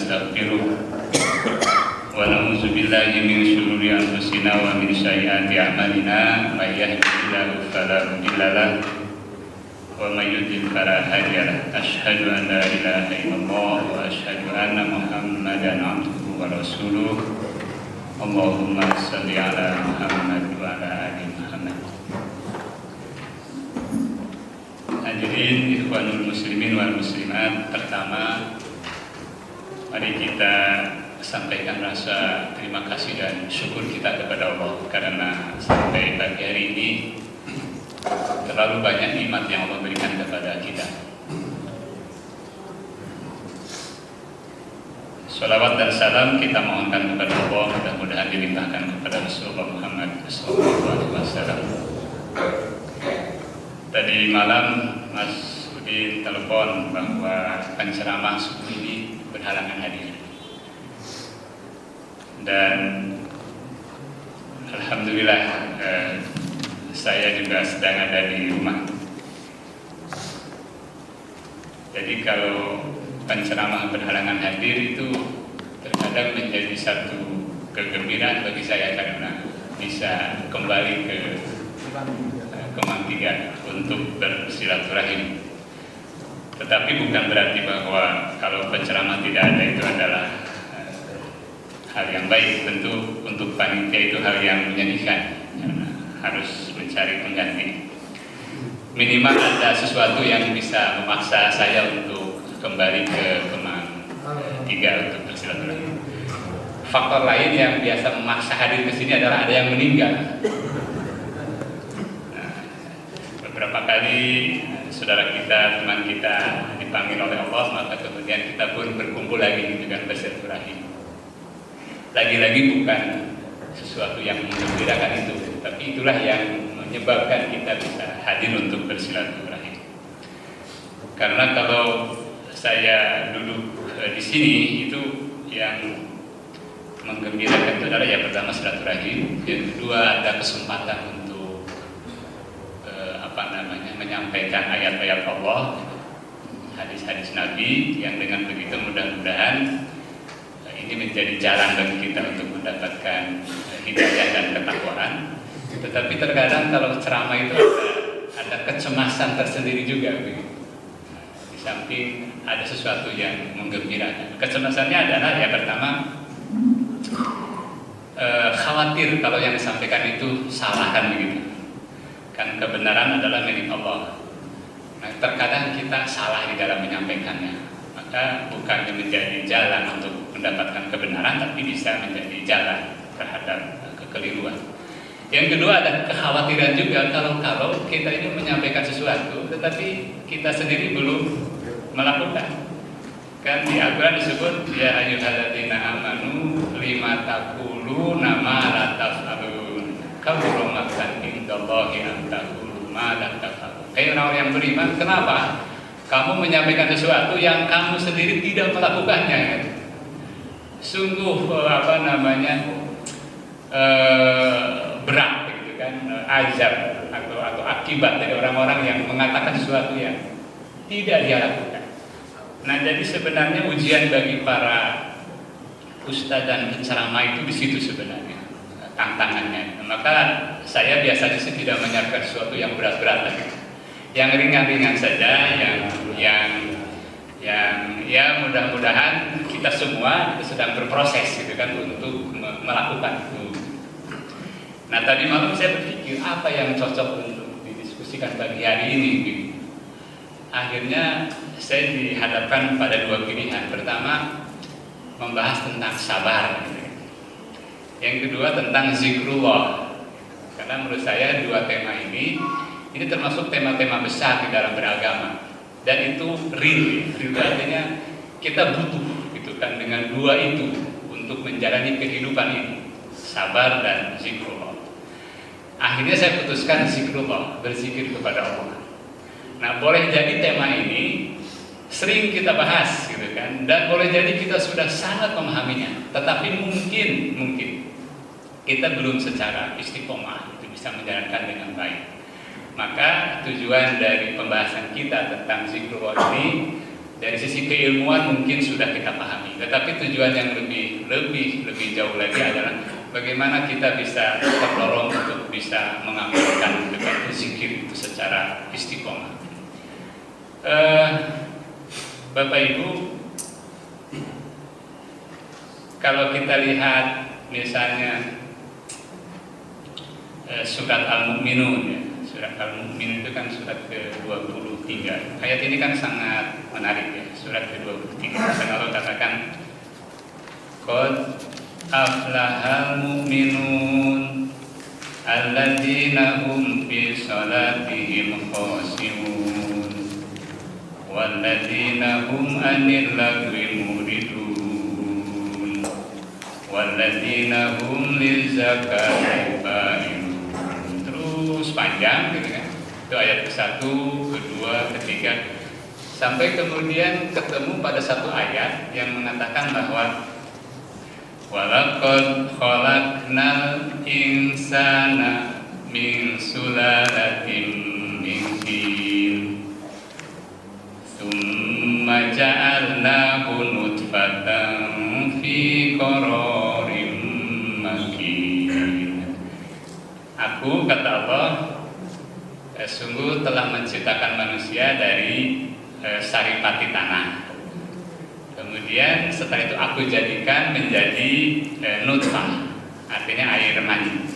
nastaghfiruh wa na'udzu billahi min shururi anfusina wa min sayyiati a'malina may yahdihillahu fala mudilla lahu wa may yudlil fala hadiya lahu asyhadu an la ilaha illallah wa asyhadu anna muhammadan abduhu wa rasuluh. Allahumma shalli ala Muhammad wa ala ali Muhammad. Hadirin ikhwanul muslimin wal muslimat, pertama mari kita sampaikan rasa terima kasih dan syukur kita kepada Allah karena sampai pagi hari ini terlalu banyak nikmat yang Allah berikan kepada kita. Salawat dan salam kita mohonkan kepada Allah, mudah-mudahan dilimpahkan kepada Rasulullah Muhammad SAW. Tadi malam Mas Udin telepon bahwa penceramah subuh ini berhalangan hadir. Dan alhamdulillah saya juga sedang ada di rumah. Jadi kalau penceramah berhalangan hadir itu terkadang menjadi satu kegembiraan bagi saya karena bisa kembali ke Kemang 3 untuk bersilaturahim. Tetapi bukan berarti bahwa kalau penceramah tidak ada itu adalah hal yang baik. Tentu untuk panitia itu hal yang menyedihkan karena harus mencari pengganti. Minimal ada sesuatu yang bisa memaksa saya untuk kembali ke Kemang 3 untuk bersilaturahim. Faktor lain yang biasa memaksa hadir ke sini adalah ada yang meninggal. Nah, beberapa kali saudara kita, teman kita dipanggil oleh Allah, maka kemudian kita pun berkumpul lagi dengan bersilaturahim. Lagi-lagi bukan sesuatu yang menggembirakan itu, tapi itulah yang menyebabkan kita bisa hadir untuk bersilaturahim. Karena kalau saya duduk di sini itu yang menggembirakan itu adalah yang pertama silaturahim, yang kedua ada kesempatan untuk menyampaikan ayat-ayat Allah, hadis-hadis Nabi yang dengan begitu mudah-mudahan ini menjadi jalan bagi kita untuk mendapatkan hidayah dan ketakwaan. Tetapi terkadang kalau ceramah itu ada kecemasan tersendiri juga begitu. Di samping ada sesuatu yang menggembirakan. Kecemasannya adalah yang pertama khawatir kalau yang disampaikan itu salah kan begitu. Kan kebenaran adalah milik Allah. Nah, terkadang kita salah di dalam menyampaikannya. Maka bukannya menjadi jalan untuk mendapatkan kebenaran, tapi bisa menjadi jalan terhadap kekeliruan. Yang kedua ada kekhawatiran juga kalau kita ini menyampaikan sesuatu, tetapi kita sendiri belum melakukan. Kan di Al-Quran disebut ya ayyuhalladzina amanu lima taquluna ma la taf'alun kabura maqtan indallahi an taqulu ma la taf'alun. Orang yang beriman, kenapa kamu menyampaikan sesuatu yang kamu sendiri tidak melakukannya? Kan? Sungguh berat gitu kan, azab atau akibat dari orang-orang yang mengatakan sesuatu yang tidak dia lakukan. Nah, jadi sebenarnya ujian bagi para ustadz dan penceramah itu di situ sebenarnya tantangannya. Maka saya biasanya sih tidak menyiapkan sesuatu yang berat-berat lagi, yang ringan-ringan saja, yang ya mudah-mudahan kita semua itu sedang berproses gitu kan untuk melakukan itu. Nah, tadi malam saya berpikir apa yang cocok untuk didiskusikan pagi hari ini gitu. Akhirnya saya dihadapkan pada dua pilihan. Pertama, membahas tentang sabar. Yang kedua, tentang zikrullah. Karena menurut saya dua tema ini termasuk tema-tema besar di dalam beragama. Dan itu real artinya kita butuh gitu kan dengan dua itu untuk menjalani kehidupan ini, sabar dan zikrullah. Akhirnya saya putuskan zikrullah, berzikir kepada Allah. Nah, boleh jadi tema ini sering kita bahas gitu kan, dan boleh jadi kita sudah sangat memahaminya, tetapi mungkin kita belum secara istiqomah itu bisa menjalankan dengan baik. Maka tujuan dari pembahasan kita tentang zikrullah ini Dari sisi keilmuan mungkin sudah kita pahami, tetapi tujuan yang lebih jauh lagi adalah bagaimana kita bisa terdorong untuk bisa mengamalkan dengan zikir itu secara istiqomah. Bapak Ibu, kalau kita lihat misalnya surat Al-Mu'minun ya. Surat Al-Mu'minun itu kan surat ke-23. Ayat ini kan sangat menarik ya, surat ke-23. Karena Allah katakan qad aflahal mu'minun alladzina hum fi salatihim khashi'un walladzina hum 'anil lagwi muridun walladzina hum lizakati fa'ilun. Terus panjang gitu kan. Itu ayat ke-1, kedua, ketiga, sampai kemudian ketemu pada satu ayat yang mengatakan bahwa walaqad khalaqnal insana min sulalatin min tin tsumma ja'alnahu nutfatan fi qararin makin. Aku, kata Allah, sungguh telah menciptakan manusia dari saripati tanah. Kemudian setelah itu aku jadikan menjadi nutfah, artinya air mani.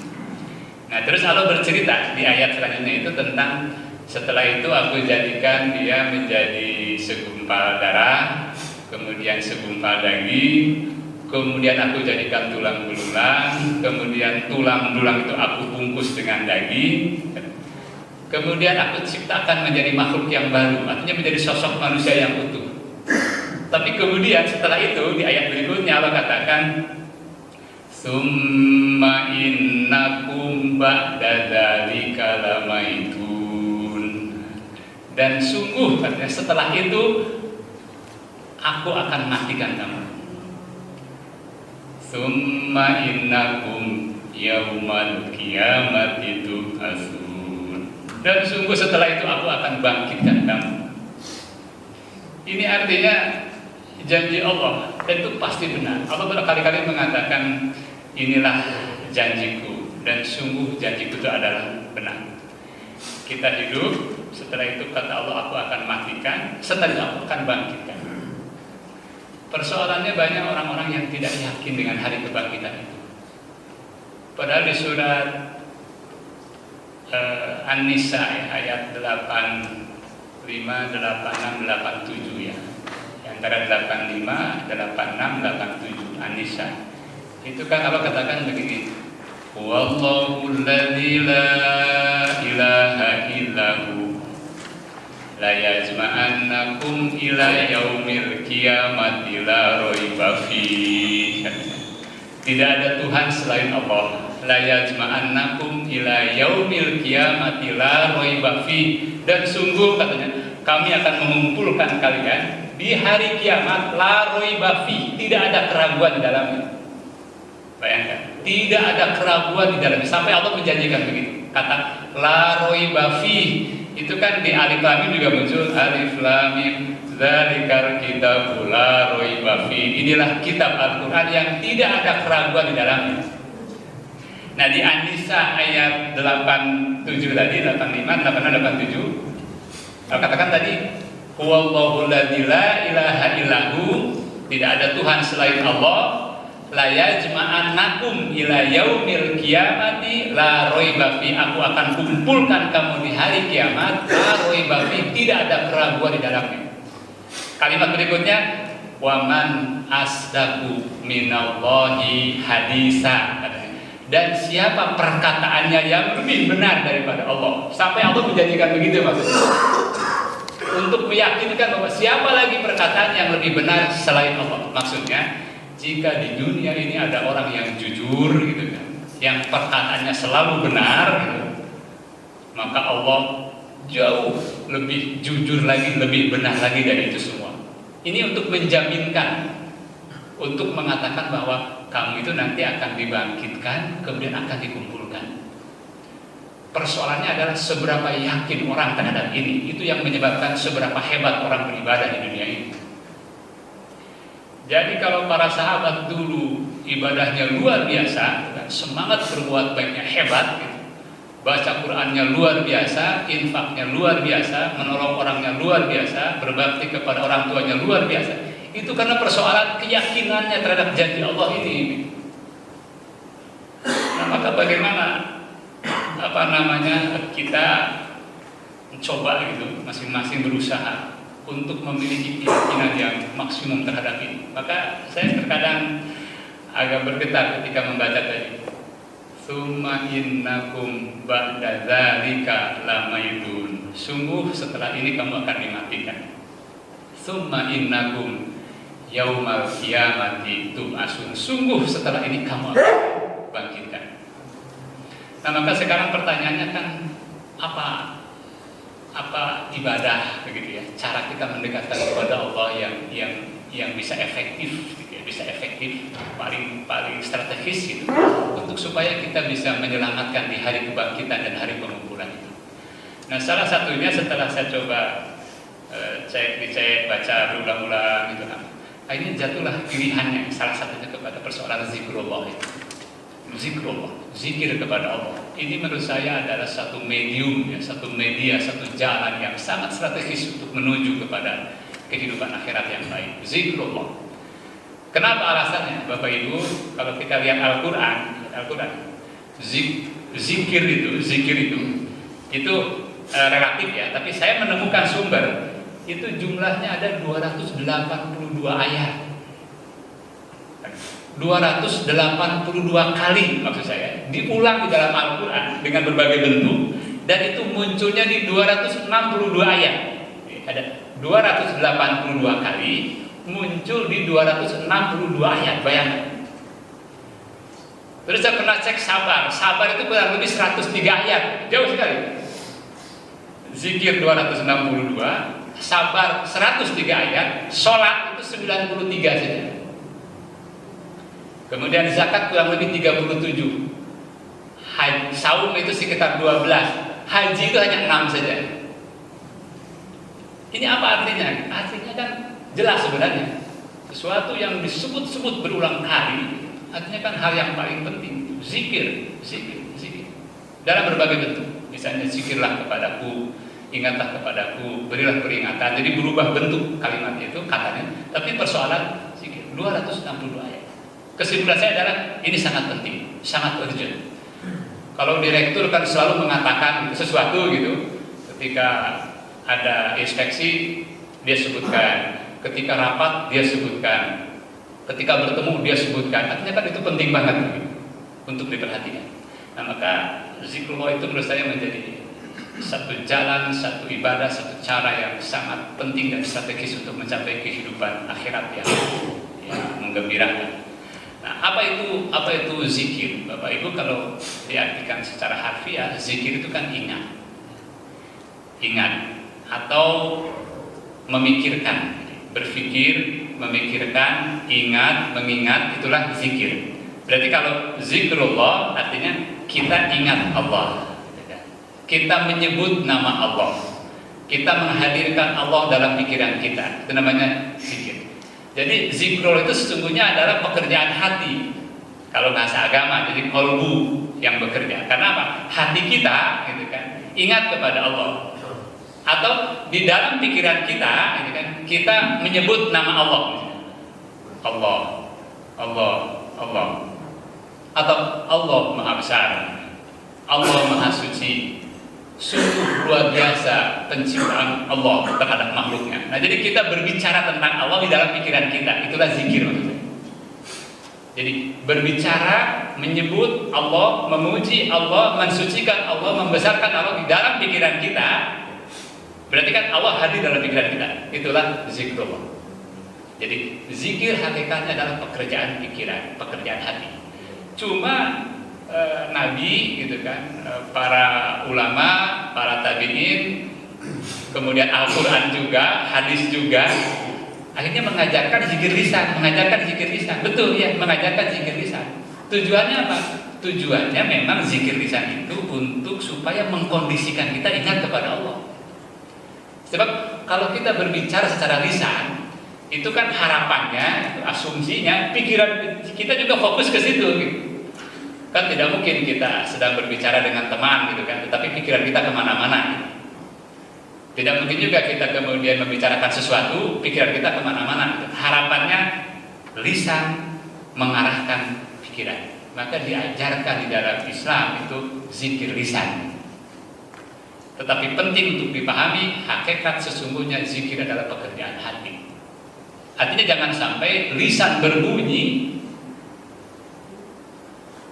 Nah, terus Allah bercerita di ayat selanjutnya itu tentang setelah itu aku jadikan dia menjadi segumpal darah, kemudian segumpal daging, kemudian aku jadikan tulang belulang, kemudian tulang belulang itu aku bungkus dengan daging, kemudian aku ciptakan menjadi makhluk yang baru, artinya menjadi sosok manusia yang utuh. Tapi kemudian setelah itu di ayat berikutnya Allah katakan summa innakum ba'da dzalika lamaitun, dan sungguh artinya setelah itu aku akan matikan kamu. Summa innakum yaumal qiyamati tub'atsun, dan sungguh setelah itu aku akan bangkitkan kamu. Ini artinya janji Allah, dan itu pasti benar. Allah berkali-kali mengatakan inilah janjiku, dan sungguh janjiku itu adalah benar. Kita hidup, setelah itu kata Allah aku akan matikan, setelah itu aku akan bangkitkan. Persoalannya banyak orang-orang yang tidak yakin dengan hari kebangkitan itu. Padahal di surat An-Nisa ya, ayat 85, 86, 87 ya. Antara 85, 86, 87 An-Nisa. Itu kan Allah katakan begini. Wallahul ladzi la ilaha illahu la yajma'annakum ila yaumil qiyamati la raiba fihi. Tidak ada Tuhan selain Allah. La yajma'annakum ila yaumil qiyamati la raiba fihi. Dan sungguh katanya kami akan mengumpulkan kalian di hari kiamat la raiba fihi. Tidak ada keraguan di dalamnya. Bayangkan, tidak ada keraguan di dalamnya. Sampai Allah menjanjikan begitu. Kata la raiba fihi itu kan di alif lam mim juga muncul alif lam mim dzalikal kitabul la raiba fihi. Inilah kitab Al-Qur'an yang tidak ada keraguan di dalamnya. Nah, di An-Nisa ayat 87 tadi, 85, 86, 87 katakan tadi huwallahu ladzi la ilaha illahu, tidak ada Tuhan selain Allah, la yajma'annakum ila yaumil qiyamati la raiba fi, aku akan kumpulkan kamu di hari kiamat la raiba fi, tidak ada keraguan di dalamnya. Kalimat berikutnya waman asdaqu minallahi hadisa, dan siapa perkataannya yang lebih benar daripada Allah. Sampai Allah menjanjikan begitu maksudnya, untuk meyakinkan bahwa siapa lagi perkataan yang lebih benar selain Allah. Maksudnya jika di dunia ini ada orang yang jujur gitu kan, yang perkataannya selalu benar gitu, maka Allah jauh lebih jujur lagi, lebih benar lagi dari itu semua. Ini untuk menjaminkan, untuk mengatakan bahwa kamu itu nanti akan dibangkitkan, kemudian akan dikumpulkan. Persoalannya adalah seberapa yakin orang terhadap ini. Itu yang menyebabkan seberapa hebat orang beribadah di dunia ini. Jadi kalau para sahabat dulu ibadahnya luar biasa, semangat berbuat baiknya hebat, gitu. Baca Qur'annya luar biasa, infaknya luar biasa, menolong orangnya luar biasa, berbakti kepada orang tuanya luar biasa. Itu karena persoalan keyakinannya terhadap janji Allah ini. Nah, maka bagaimana kita mencoba gitu, masing-masing berusaha untuk memiliki keyakinan yang maksimum terhadap ini. Maka saya terkadang agak bergetar ketika membaca tadi. Tsumma innakum ba'da dzalika lamaidun. Sungguh setelah ini kamu akan dimatikan. Tsumma innakum yaumal qiyamati tub'atsun. Sungguh setelah ini kamu akan bangkitkan. Nah, maka sekarang pertanyaannya kan apa ibadah begitu ya, cara kita mendekatkan kepada Allah yang bisa efektif gitu ya, bisa efektif, paling strategis gitu, untuk supaya kita bisa menyelamatkan di hari kebangkitan dan hari pengumpulan itu. Nah, salah satunya setelah saya coba dicek, baca berulang-ulang gitu kan, akhirnya jatuhlah pilihannya salah satunya kepada persoalan zikrullah itu. Zikrullah, zikir kepada Allah. Ini menurut saya adalah satu medium, ya, satu media, satu jalan yang sangat strategis untuk menuju kepada kehidupan akhirat yang baik. Zikrullah. Kenapa alasannya, Bapak Ibu? Kalau kita lihat Al-Quran, zikir itu relatif ya. Tapi saya menemukan sumber itu jumlahnya ada 282 ayat. 282 kali maksud saya diulang di dalam Al-Quran dengan berbagai bentuk, dan itu munculnya di 262 ayat. Ada 282 kali muncul di 262 ayat, bayangkan. Terus saya pernah cek sabar itu kurang lebih 103 ayat, jauh sekali. Zikir 262, sabar 103 ayat, sholat itu 93 saja. Kemudian zakat kurang lebih 37, saum itu sekitar 12, haji itu hanya 6 saja. Ini apa artinya? Artinya kan jelas sebenarnya. Sesuatu yang disebut-sebut berulang kali, artinya kan hal yang paling penting. Zikir. Dalam berbagai bentuk. Misalnya zikirlah kepadaku, ingatlah kepadaku, berilah peringatan. Jadi berubah bentuk kalimat itu, katanya. Tapi persoalan zikir 262 ayat. Kesimpulan saya adalah ini sangat penting, sangat urgent. Kalau direktur kan selalu mengatakan sesuatu gitu, ketika ada inspeksi dia sebutkan, ketika rapat dia sebutkan, ketika bertemu dia sebutkan. Artinya kan itu penting banget gitu, untuk diperhatikan. Nah, maka zikrullah itu menurut saya menjadi satu jalan, satu ibadah, satu cara yang sangat penting dan strategis untuk mencapai kehidupan akhirat yang menggembirakan. Nah, apa itu zikir, Bapak Ibu? Kalau diartikan secara harfiah, zikir itu kan ingat atau memikirkan, berpikir, memikirkan, ingat, mengingat, itulah zikir. Berarti kalau zikrullah artinya kita ingat Allah, kita menyebut nama Allah, kita menghadirkan Allah dalam pikiran kita, itu namanya zikir. Jadi zikrullah itu sesungguhnya adalah pekerjaan hati. Kalau bahasa agama, jadi qalbu yang bekerja. Karena apa? Hati kita, gitu kan, ingat kepada Allah. Atau di dalam pikiran kita, gitu kan, kita menyebut nama Allah. Allah. Atau Allah Maha Besar, Allah Maha Suci. Sungguh luar biasa penciptaan Allah terhadap makhluknya. Nah, jadi kita berbicara tentang Allah di dalam pikiran kita, itulah zikir maksudnya. Jadi berbicara, menyebut Allah, memuji Allah, mensucikan Allah, membesarkan Allah di dalam pikiran kita. Berarti kan Allah hadir dalam pikiran kita. Itulah zikrullah. Jadi zikir hakikatnya adalah pekerjaan pikiran, pekerjaan hati. Cuma Nabi gitu kan, para ulama, para tabi'in, kemudian Al-Quran juga, hadis juga, akhirnya mengajarkan zikir lisan. Betul ya, mengajarkan zikir lisan. Tujuannya apa? Tujuannya memang zikir lisan itu untuk supaya mengkondisikan kita ingat kepada Allah. Sebab kalau kita berbicara secara lisan, Itu kan harapannya, asumsinya, pikiran kita juga fokus ke situ gitu. Kan tidak mungkin kita sedang berbicara dengan teman gitu kan, tetapi pikiran kita kemana-mana gitu. Tidak mungkin juga kita kemudian membicarakan sesuatu, pikiran kita kemana-mana gitu. Harapannya lisan mengarahkan pikiran. Maka diajarkan di dalam Islam itu zikir lisan. Tetapi penting untuk dipahami, hakikat sesungguhnya zikir adalah pekerjaan hati. Artinya jangan sampai lisan berbunyi,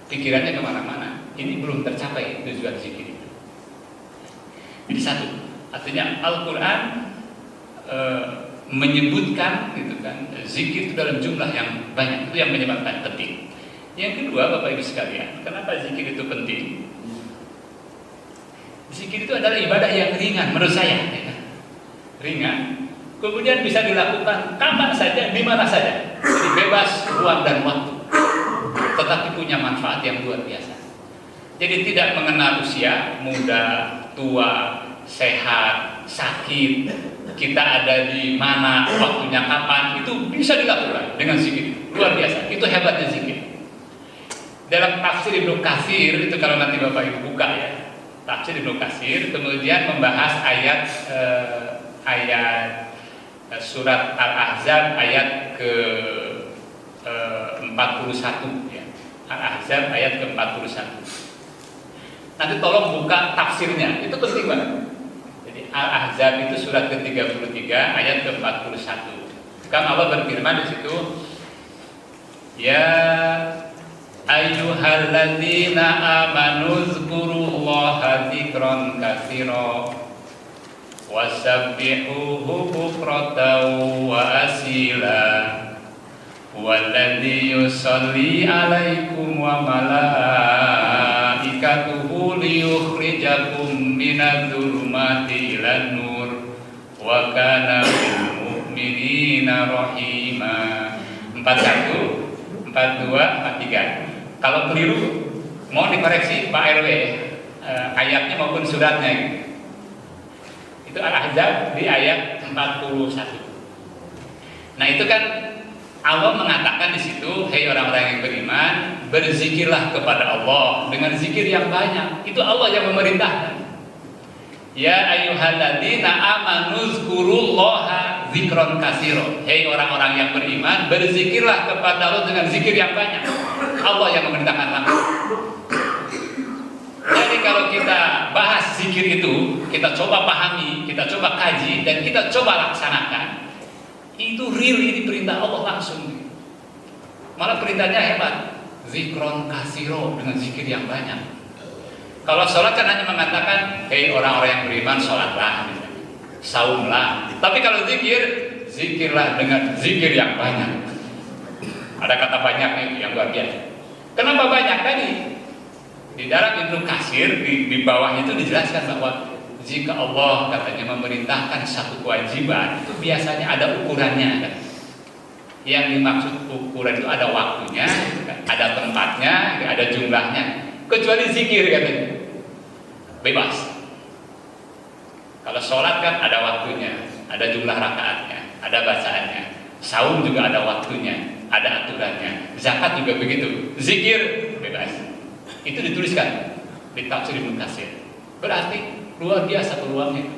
pikirannya kemana-mana. Ini belum tercapai tujuan zikir itu. Jadi satu, artinya Al-Quran menyebutkan gitu kan, zikir itu dalam jumlah yang banyak. Itu yang menyebabkan penting. Yang kedua, Bapak Ibu sekalian, kenapa zikir itu penting? Zikir itu adalah ibadah yang ringan menurut saya, ya kan? Ringan, kemudian bisa dilakukan kapan saja, di mana saja, jadi bebas ruang dan waktu, tetapi punya manfaat yang luar biasa. Jadi tidak mengenal usia, muda, tua, sehat, sakit, kita ada di mana, waktunya kapan, itu bisa dilakukan dengan zikir. Luar biasa, itu hebatnya zikir. Dalam tafsir Ibnu Katsir itu, kalau nanti Bapak Ibu buka ya, tafsir Ibnu Katsir kemudian membahas ayat surat Al-Ahzab ayat ke 41 ya. Al-Ahzab ayat ke 41. Nanti tolong buka tafsirnya, itu penting banget. Jadi Al-Ahzab itu surat ke-33 ayat ke 41. Kan Allah berfirman di situ, ya ayyuhalladzina amanu dzkurullaha dzikran katsira wasabbihuhu bukratan wa asila walladzi yusalli 'alaikum wa malaikatuhu liyukhrijakum minadh-dhulumati ilan nur wa kana bil mu'minina rahima. 41, 42, 43. Kalau keliru, mau dikoreksi Pak RW, ayatnya maupun suratnya gitu. Itu Al-Ahzab di ayat 41. Nah itu kan Allah mengatakan di situ, hei orang-orang yang beriman, berzikirlah kepada Allah dengan zikir yang banyak. Itu Allah yang memerintahkan. Ya ayyuhalladzina amanu dzkurullaha dzikran katsira. Hei orang-orang yang beriman, berzikirlah kepada Allah dengan zikir yang banyak. Allah yang memerintahkan langsung. Jadi kalau kita bahas zikir itu, kita coba pahami, kita coba kaji, dan kita coba laksanakan, itu real, ini perintah Allah langsung. Malah perintahnya hebat, zikron kasiro, dengan zikir yang banyak. Kalau sholat kan hanya mengatakan, hei orang-orang yang beriman, sholatlah, misalnya, saumlah. Tapi kalau zikir, zikirlah dengan zikir yang banyak. Ada kata banyaknya yang luar biasa. Kenapa banyak tadi? Di dalam Ibnu Katsir di bawahnya itu dijelaskan bahwa jika Allah katanya memerintahkan satu kewajiban, itu biasanya ada ukurannya kan? Yang dimaksud ukuran itu ada waktunya, ada tempatnya, ada jumlahnya. Kecuali zikir katanya bebas. Kalau sholat kan ada waktunya, ada jumlah rakaatnya, ada bacaannya. Saum juga ada waktunya, ada aturannya. Zakat juga begitu. Zikir bebas. Itu dituliskan di tafsir Ibnu Katsir. Berarti luar biasa peluangnya.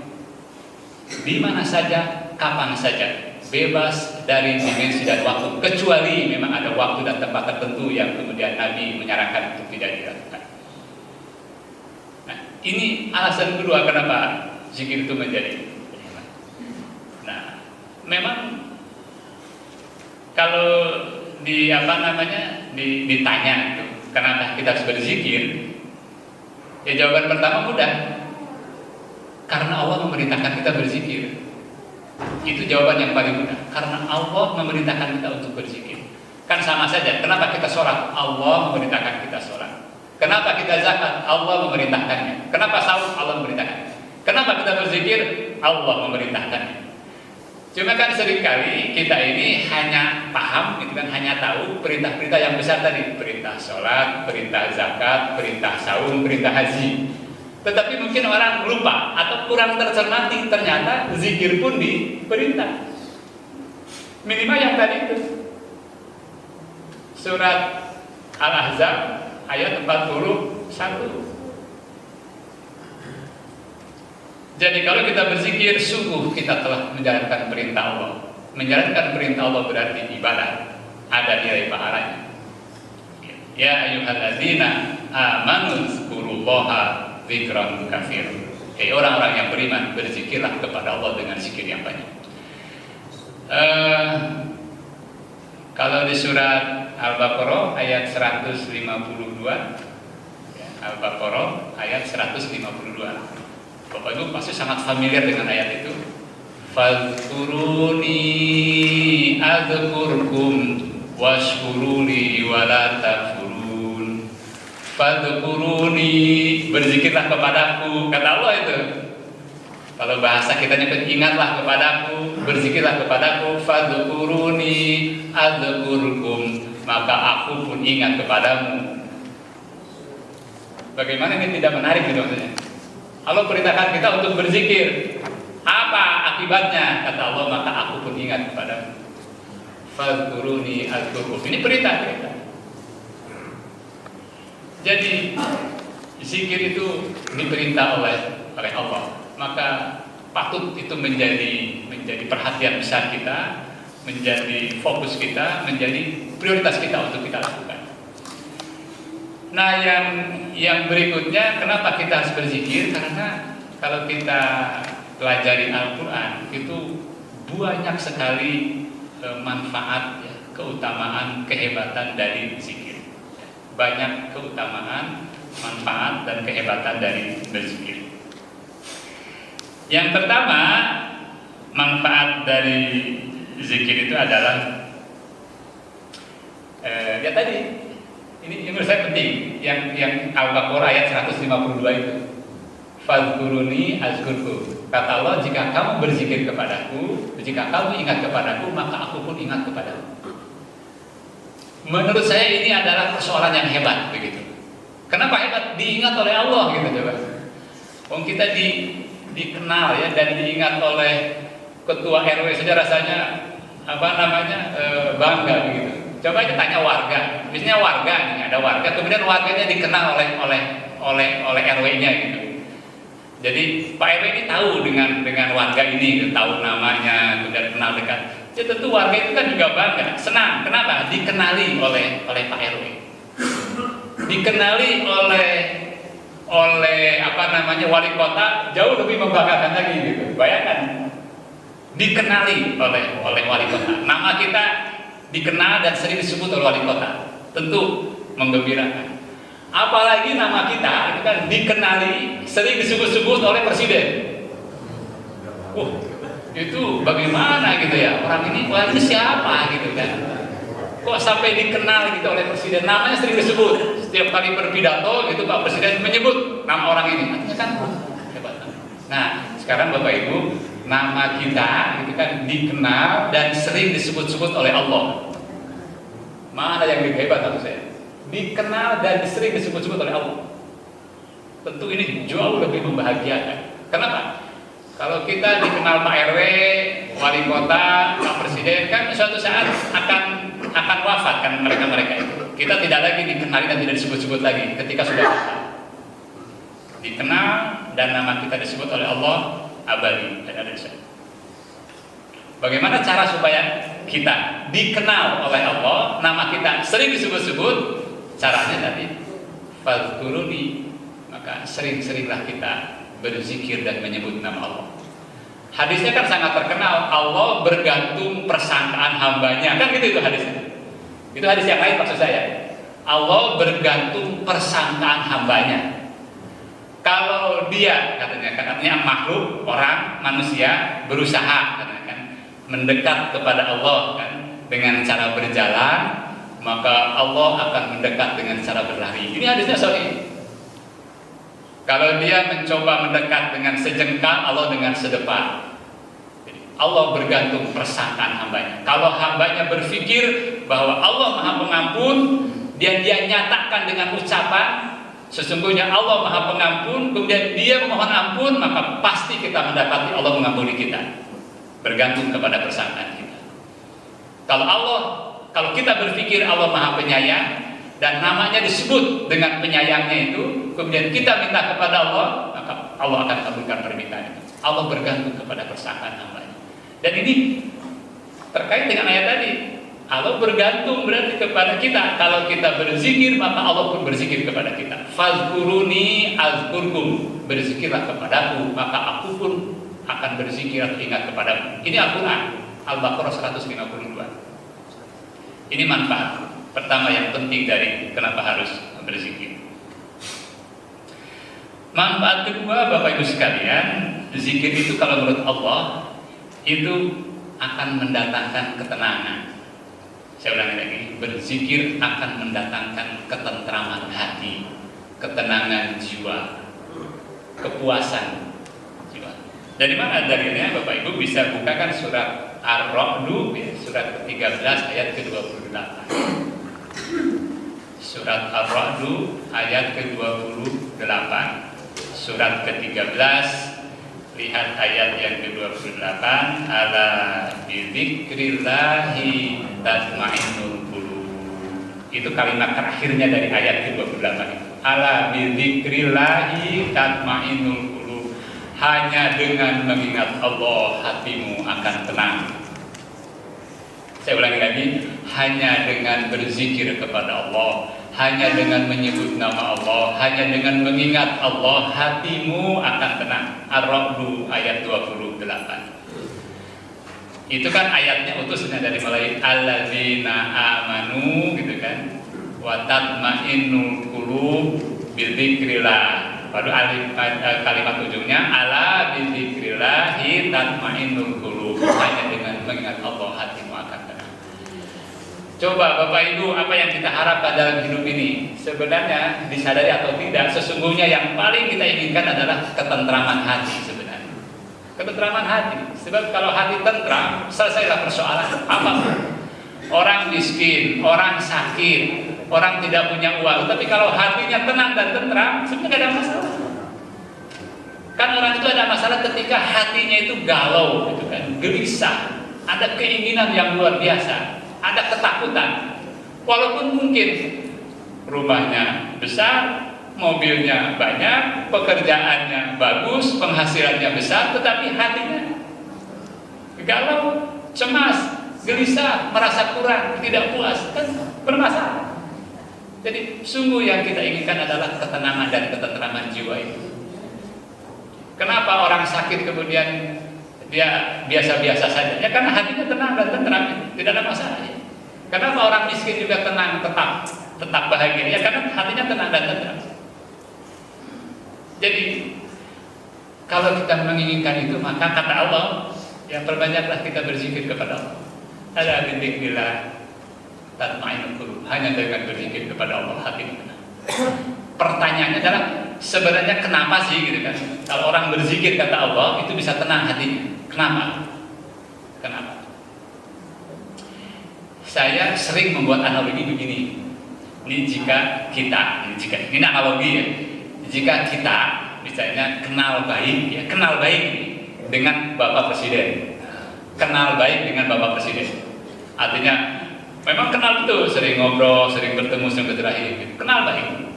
Di mana saja, kapan saja, bebas dari dimensi dan waktu, kecuali memang ada waktu dan tempat tertentu yang kemudian Nabi menyarankan untuk tidak dilakukan. Nah, ini alasan kedua kenapa zikir itu menjadi penting. Nah, memang kalau ditanya itu, kenapa kita harus berzikir? Ya jawaban pertama mudah. Karena Allah memerintahkan kita berzikir. Itu jawaban yang paling mudah. Karena Allah memerintahkan kita untuk berzikir. Kan sama saja. Kenapa kita sholat? Allah memerintahkan kita sholat. Kenapa kita zakat? Allah memerintahkannya. Kenapa saum? Allah memerintahkan. Kenapa kita berzikir? Allah memerintahkannya. Cuma kan seringkali kita ini hanya paham, gitu kan, hanya tahu perintah-perintah yang besar tadi, perintah sholat, perintah zakat, perintah saum, perintah haji. Tetapi mungkin orang lupa atau kurang tercermati, ternyata zikir pun diperintah. Minimal yang tadi itu. Surat Al-Ahzab ayat 41. Jadi kalau kita berzikir, sungguh kita telah menjalankan perintah Allah. Menjalankan perintah Allah berarti ibadah, ada nilai pahalanya. Ya ayyuhalladzina amanu dzkurullaha dzikran katsira. Hei orang-orang yang beriman, berzikirlah kepada Allah dengan zikir yang banyak. Kalau di surat Al-Baqarah ayat 152, Al-Baqarah ayat 152. Bapak Ibu pasti sangat familiar dengan ayat itu. Fadhkuruni adzkurkum washkuruli wala takfurun. Fadhkuruni, berzikirlah kepadaku, kata Allah itu. Kalau bahasa kita nyebut ingatlah kepadaku, berzikirlah kepadaku. Fadhkuruni adzkurkum, maka aku pun ingat kepadamu. Bagaimana ini tidak menarik gitu maksudnya? Allah perintahkan kita untuk berzikir. Apa akibatnya? Kata Allah, maka aku pun ingat kepadamu. Fadhkuruni adzkurkum. Ini perintah kita. Jadi zikir itu diperintah oleh Allah. Maka patut itu menjadi perhatian besar kita, menjadi fokus kita, menjadi prioritas kita untuk kita lakukan. Nah, yang berikutnya, kenapa kita harus berzikir? Karena kalau kita pelajari Al-Quran itu banyak sekali manfaat, ya, keutamaan, kehebatan dari zikir. Banyak keutamaan, manfaat, dan kehebatan dari berzikir. Yang pertama, manfaat dari zikir itu adalah ya tadi. Ini menurut saya penting, yang Al-Baqarah ayat 152 itu. Fadhkuruni azkurkum. Kata Allah, jika kamu berzikir kepadaku, jika kamu ingat kepadaku, maka aku pun ingat kepadamu. Menurut saya ini adalah persoalan yang hebat begitu. Kenapa hebat? Diingat oleh Allah gitu coba. Kita dikenal ya, dan diingat oleh ketua RW saja rasanya bangga begitu. Coba aja tanya warga, misalnya warga nih, ada warga, kemudian warganya dikenal oleh RW-nya gitu. Jadi Pak RW ini tahu dengan warga ini, gitu, tahu namanya, kemudian kenal dekat. Ya tentu warga itu kan juga bangga, senang. Kenapa? Dikenali oleh Pak RW, dikenali oleh wali kota, jauh lebih membanggakan lagi gitu. Bayangkan, dikenali oleh wali kota, nama kita dikenal dan sering disebut oleh wali kota, tentu menggembirakan. Apalagi nama kita itu kan dikenali, sering disebut-sebut oleh presiden. Itu bagaimana gitu ya, orang ini siapa gitu kan? Kok sampai dikenal gitu oleh presiden, namanya sering disebut. Setiap kali berpidato gitu Pak Presiden menyebut nama orang ini. Artinya kan hebat. Nah, sekarang Bapak Ibu, nama kita itu kan dikenal dan sering disebut-sebut oleh Allah. Mana yang lebih hebat menurut saya? Dikenal dan sering disebut-sebut oleh Allah. Tentu ini jauh lebih membahagiakan. Kenapa? Kalau kita dikenal Pak RW, wali kota, Pak Presiden, kan suatu saat akan wafat kan mereka itu. Kita tidak lagi dikenali dan tidak disebut-sebut lagi ketika sudah wafat. Dikenal dan nama kita disebut oleh Allah abadi dan ada di sana. Bagaimana cara supaya kita dikenal oleh Allah, nama kita sering disebut-sebut? Caranya tadi, fadhkuruni, maka sering-seringlah kita berzikir dan menyebut nama Allah. Hadisnya kan sangat terkenal, Allah bergantung persangkaan hambanya, kan gitu itu hadisnya. Itu hadis yang lain maksud saya. Allah bergantung persangkaan hambanya. Kalau dia katanya makhluk, orang, manusia berusaha mendekat kepada Allah kan dengan cara berjalan, maka Allah akan mendekat dengan cara berlari. Ini hadisnya sahih. Kalau dia mencoba mendekat dengan sejengkal, Allah dengan sedepan. Jadi, Allah bergantung persangkaan hambanya. Kalau hambanya berpikir bahwa Allah Maha Pengampun, dia nyatakan dengan ucapan sesungguhnya Allah Maha Pengampun, kemudian dia memohon ampun, maka pasti kita mendapati Allah mengampuni kita. Bergantung kepada persangkaan kita. Kalau kita berpikir Allah Maha Penyayang dan namanya disebut dengan penyayangnya itu, kemudian kita minta kepada Allah, maka Allah akan kabulkan permintaan itu. Allah bergantung kepada persamaan hamba-Nya. Dan ini terkait dengan ayat tadi. Allah bergantung berarti kepada kita. Kalau kita berzikir, maka Allah pun berzikir kepada kita. Fazkuruni azkurkum. Berzikirlah kepadaku, maka aku pun akan berzikir atau ingat kepadamu. Ini Al-Quran, Al-Baqarah 152. Ini manfaat pertama yang penting dari kenapa harus berzikir. Manfaat kedua, Bapak Ibu sekalian, zikir itu kalau menurut Allah itu akan mendatangkan ketenangan. Saya ulangi lagi, berzikir akan mendatangkan ketentraman hati, ketenangan jiwa, kepuasan jiwa. Dari mana dalilnya? Bapak Ibu bisa bukakan surat Ar-Ra'd, surat ke-13 ayat ke-28. Surat Ar-Ra'd ayat ke-28. Surat ke-13, lihat ayat yang ke-28. Ala bidzikrillahi tatma'innul qulub. Itu kalimat terakhirnya dari ayat ke-28 itu. Ala bidzikrillahi tatma'innul qulub. Hanya dengan mengingat Allah hatimu akan tenang. Saya ulangi lagi, hanya dengan berzikir kepada Allah, hanya dengan menyebut nama Allah, hanya dengan mengingat Allah, hatimu akan tenang. Ar-Ra'd ayat 28. Itu kan ayatnya utusnya dari mulai alladzina amanu gitu kan. Wa tatma'innul qulub bidzikrillah. Baru kalimat ujungnya ala bidzikrillahi tatma'innul qulub. Hanya dengan mengingat Allah hatimu akan tenang. Coba Bapak Ibu, apa yang kita harapkan dalam hidup ini? Sebenarnya disadari atau tidak, sesungguhnya yang paling kita inginkan adalah ketentraman hati sebenarnya. Ketentraman hati. Sebab kalau hati tentram, selesailah persoalan apapun. Orang miskin, orang sakit, orang tidak punya uang, tapi kalau hatinya tenang dan tentram, sebenarnya tidak ada masalah. Kan orang itu ada masalah ketika hatinya itu galau, gitu kan, gelisah, ada keinginan yang luar biasa, ada ketakutan. Walaupun mungkin rumahnya besar, mobilnya banyak, pekerjaannya bagus, penghasilannya besar, tetapi hatinya galau, cemas, gelisah, merasa kurang, tidak puas, kan bermasalah. Jadi sungguh yang kita inginkan adalah ketenangan dan ketentraman jiwa itu. Kenapa orang sakit kemudian dia biasa-biasa saja? Ya karena hatinya tenang dan tentram, tidak ada masalah. Ya. Kenapa orang miskin juga tenang, tetap bahagia? Ya karena hatinya tenang dan tentram. Jadi kalau kita menginginkan itu, maka kata Allah, ya perbanyaklah kita berzikir kepada Allah. Ala bidzikrillah tatma'innul qulub. Hanya dengan berzikir kepada Allah hati tenang. Pertanyaannya adalah sebenarnya kenapa sih gitu kan? Kalau orang berzikir kata Allah itu bisa tenang hatinya. Kenapa? Kenapa? Saya sering membuat analogi begini. Ini ini analogi ya. Jika kita misalnya kenal baik dengan Bapak Presiden. Kenal baik dengan Bapak Presiden. Artinya memang kenal betul, sering ngobrol, sering bertemu, sering berterakhir, gitu. Kenal baik.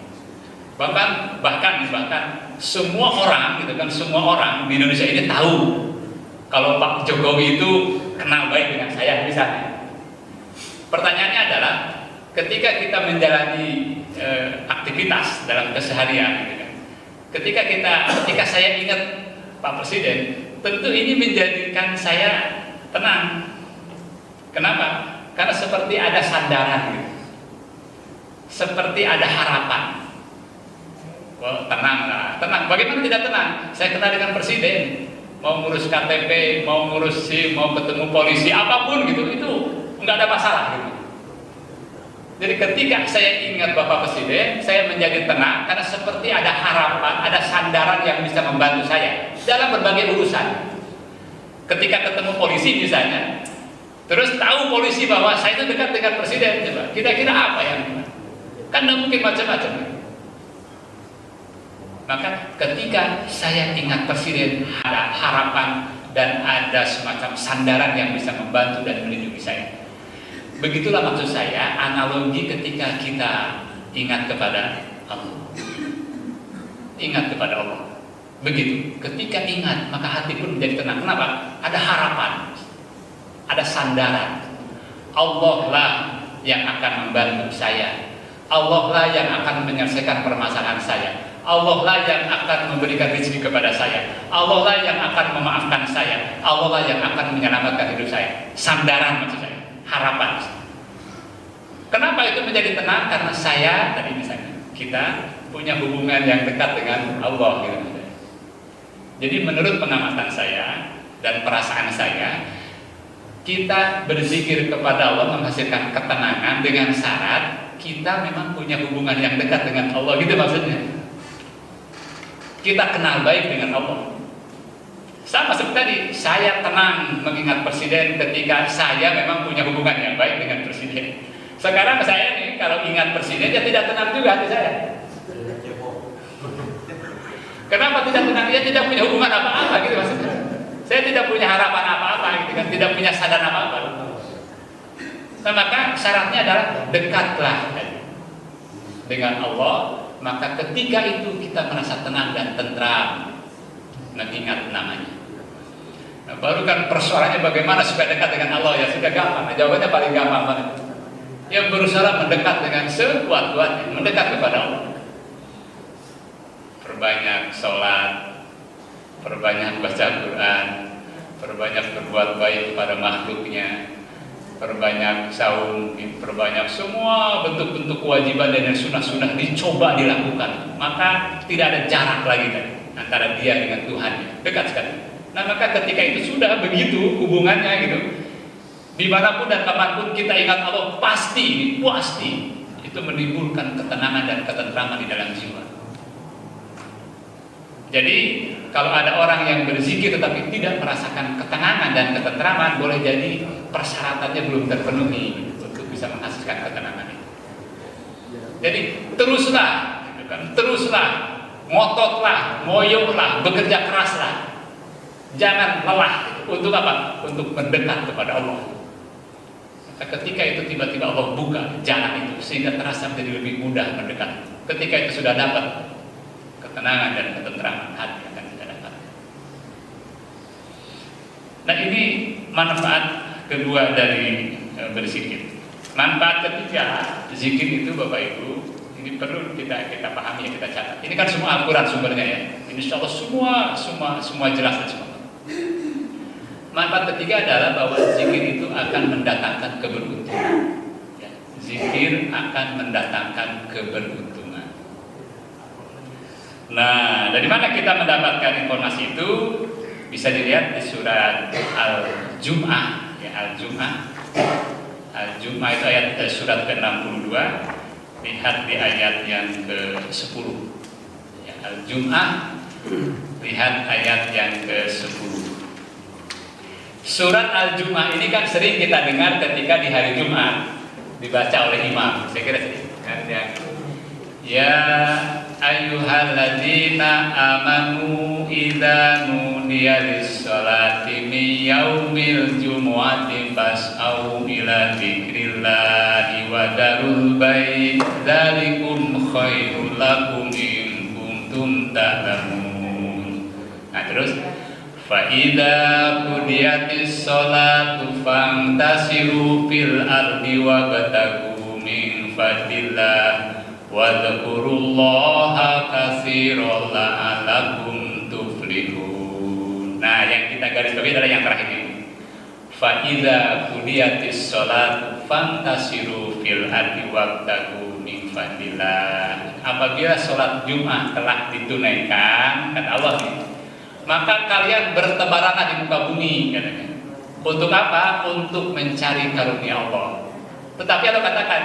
Bahkan semua orang gitu kan, semua orang di Indonesia ini tahu kalau Pak Jokowi itu kenal baik dengan saya misalnya. Pertanyaannya adalah ketika kita menjalani aktivitas dalam keseharian gitu kan. Ketika saya ingat Pak Presiden, tentu ini menjadikan saya tenang. Kenapa? Karena seperti ada sandaran gitu. Seperti ada harapan. Oh, tenang. Bagaimana tidak tenang? Saya kenal dengan Presiden, mau ngurus KTP, mau ngurus SIM, mau ketemu polisi, apapun gitu, itu nggak ada masalah gitu. Jadi ketika saya ingat Bapak Presiden, saya menjadi tenang karena seperti ada harapan, ada sandaran yang bisa membantu saya dalam berbagai urusan. Ketika ketemu polisi misalnya, terus tahu polisi bahwa saya itu dekat dengan Presiden, coba kira-kira apa yang kan tidak mungkin macam-macam. Maka ketika saya ingat Presiden, ada harapan dan ada semacam sandaran yang bisa membantu dan melindungi saya. Begitulah maksud saya analogi ketika kita ingat kepada Allah. Ingat kepada Allah. Begitu, ketika ingat maka hati pun menjadi tenang. Kenapa? Ada harapan, ada sandaran. Allah lah yang akan membantu saya. Allah lah yang akan menyelesaikan permasalahan saya. Allah lah yang akan memberikan rezeki kepada saya. Allah lah yang akan memaafkan saya. Allah lah yang akan menyelamatkan hidup saya. Sandaran maksud saya, harapan. Kenapa itu menjadi tenang? Karena saya tadi misalnya kita punya hubungan yang dekat dengan Allah gitu. Jadi menurut pengamatan saya dan perasaan saya, kita berzikir kepada Allah menghasilkan ketenangan dengan syarat kita memang punya hubungan yang dekat dengan Allah, gitu maksudnya. Kita kenal baik dengan Allah. Sama seperti tadi, saya tenang mengingat presiden ketika saya memang punya hubungan yang baik dengan presiden. Sekarang saya nih kalau ingat presiden ya tidak tenang juga hati saya. Kenapa tidak tenang? Dia tidak punya hubungan apa-apa gitu maksudnya. Saya tidak punya harapan apa-apa gitu kan, tidak punya sadar apa-apa. Nah, maka syaratnya adalah dekatlah dengan Allah, maka ketika itu kita merasa tenang dan tentram mengingat namanya. Nah, baru kan persoalannya bagaimana supaya dekat dengan Allah, ya sudah gampang. Nah, jawabannya paling gampang banget. Yang berusaha mendekat dengan sekuat-kuatnya, mendekat kepada Allah. Perbanyak sholat, perbanyak baca Quran, perbanyak berbuat baik kepada makhluknya, perbanyak saum, perbanyak semua bentuk-bentuk kewajiban dan sunnah-sunnah dicoba dilakukan. Maka tidak ada jarak lagi tadi antara dia dengan Tuhan, dekat sekali. Nah, maka ketika itu sudah begitu hubungannya gitu, dimanapun dan kapanpun kita ingat Allah, pasti itu menimbulkan ketenangan dan ketentraman di dalam jiwa. Jadi kalau ada orang yang berzikir tetapi tidak merasakan ketenangan dan ketentraman, boleh jadi persyaratannya belum terpenuhi untuk bisa menghasilkan ketenangan itu. Jadi teruslah, gitu kan? Teruslah, ngototlah, moyoklah, bekerja keraslah. Jangan lelah. Untuk apa? Untuk mendekat kepada Allah. Maka ketika itu tiba-tiba Allah buka jalan itu sehingga terasa menjadi lebih mudah mendekat. Ketika itu sudah dapat ketenangan dan ketentraman hati akan kita dapatkan. Nah, ini manfaat kedua dari berzikir. Manfaat ketiga zikir itu Bapak Ibu, ini perlu kita pahami, ya, kita catat. Ini kan semua Al-Quran sumbernya ya. Insya Allah semua jelas dan semua. Manfaat ketiga adalah bahwa zikir itu akan mendatangkan keberuntungan. Ya, zikir akan mendatangkan keberuntungan. Nah, dari mana kita mendapatkan informasi itu? Bisa dilihat di surat Al-Jum'ah, ya, Al-Jum'ah. Al-Jum'ah itu ayat surat ke-62. Lihat di ayat yang ke-10. Ya, Al-Jum'ah, lihat ayat yang ke-10. Surat Al-Jum'ah ini kan sering kita dengar ketika di hari Jumat dibaca oleh imam. Saya kira sih kan yang ya ayyuhalladzina amanu idza nudiya lis-sholati min yaumil jumu'ati fas'au ila dzikrillahi wa darul bai' dzalikum khairul lakum in kuntum ta'lamun. Nah, terus fa idza qudiyatis sholatu fantasiru fil ardi wabtagu min fadlillah wadhkurullaha katsiran la'allakum tuflihun. Nah, yang kita garis bawahi adalah yang terakhir ini. Fa idza qudiyatis sholatu fantasiru fil ardi wabtagu min fadlillah. Apabila sholat Jumat telah ditunaikan, kata Allah nih, maka kalian bertebaranlah di muka bumi, katanya. Untuk apa? Untuk mencari karunia Allah. Tetapi Allah katakan,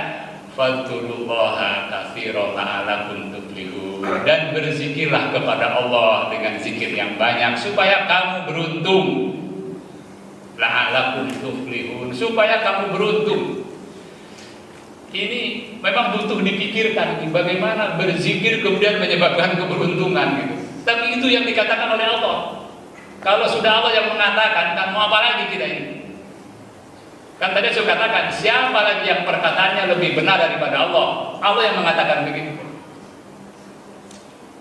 fadzurullaha katsiran la'allakum tuflihun, dan berzikirlah kepada Allah dengan zikir yang banyak supaya kamu beruntung. La'allakum tuflihun, supaya kamu beruntung. Ini memang butuh dipikirkan bagaimana berzikir kemudian menyebabkan keberuntungan gitu. Tapi itu yang dikatakan oleh Allah. Kalau sudah Allah yang mengatakan, kan mau apa lagi kita ini? Kan tadi saya katakan, siapa lagi yang perkataannya lebih benar daripada Allah? Allah yang mengatakan begitu.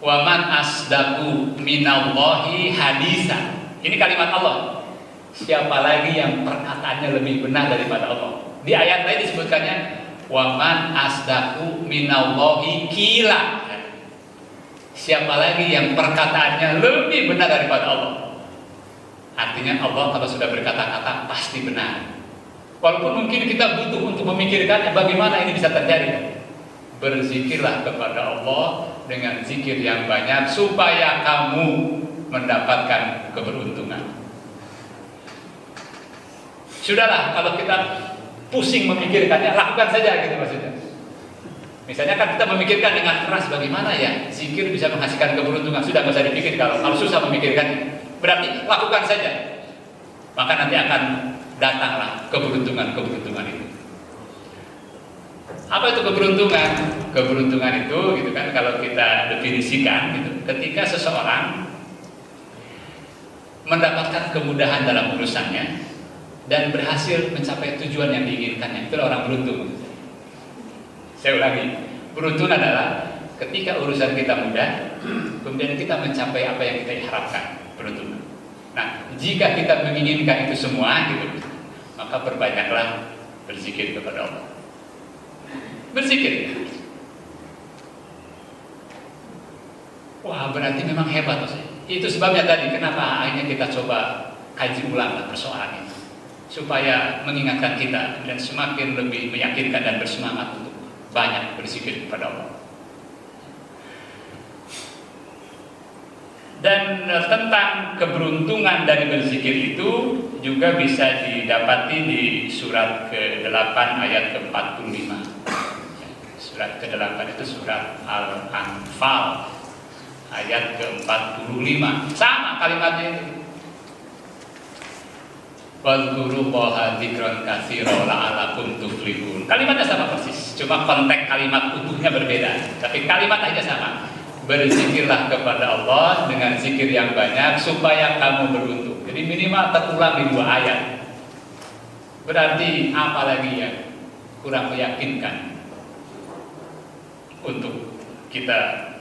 Wa man asdaqu minallahi haditsa. Ini kalimat Allah. Siapa lagi yang perkataannya lebih benar daripada Allah? Di ayat lain disebutkannya wa man asdaqu minallahi qila. Siapa lagi yang perkataannya lebih benar daripada Allah? Artinya Allah kalau sudah berkata-kata pasti benar. Walaupun mungkin kita butuh untuk memikirkannya bagaimana ini bisa terjadi. Berzikirlah kepada Allah dengan zikir yang banyak supaya kamu mendapatkan keberuntungan. Sudahlah, kalau kita pusing memikirkannya, lakukan saja gitu maksudnya. Misalnya kan kita memikirkan dengan keras bagaimana ya zikir bisa menghasilkan keberuntungan. Sudah nggak usah dipikir kalau susah memikirkannya. Berarti lakukan saja. Maka nanti akan datanglah keberuntungan itu. Apa itu keberuntungan? Keberuntungan itu gitu kan kalau kita definisikan gitu, ketika seseorang mendapatkan kemudahan dalam urusannya dan berhasil mencapai tujuan yang diinginkannya, itu orang beruntung. Saya ulangi, beruntung adalah ketika urusan kita mudah, kemudian kita mencapai apa yang kita harapkan, beruntung. Nah, jika kita menginginkan itu semua gitu, maka perbanyaklah berzikir kepada Allah. Berzikir. Wah, berarti memang hebat Mas. Itu sebabnya tadi kenapa akhirnya kita coba kaji ulang persoalan ini, supaya mengingatkan kita dan semakin lebih meyakinkan dan bersemangat untuk banyak berzikir kepada Allah. Dan tentang keberuntungan dari berzikir itu juga bisa didapati di surat ke-8 ayat ke-45. Surat ke-8 itu surat Al-Anfal ayat ke-45. Sama kalimatnya itu. Wadhkurullaha dzikran katsiran la'allakum tuflihun. Kalimatnya sama persis, cuma konteks kalimat utuhnya berbeda, tapi kalimat aja sama. Berzikirlah kepada Allah dengan zikir yang banyak supaya kamu beruntung. Jadi minimal terulang di 2 ayat. Berarti apa lagi yang kurang meyakinkan untuk kita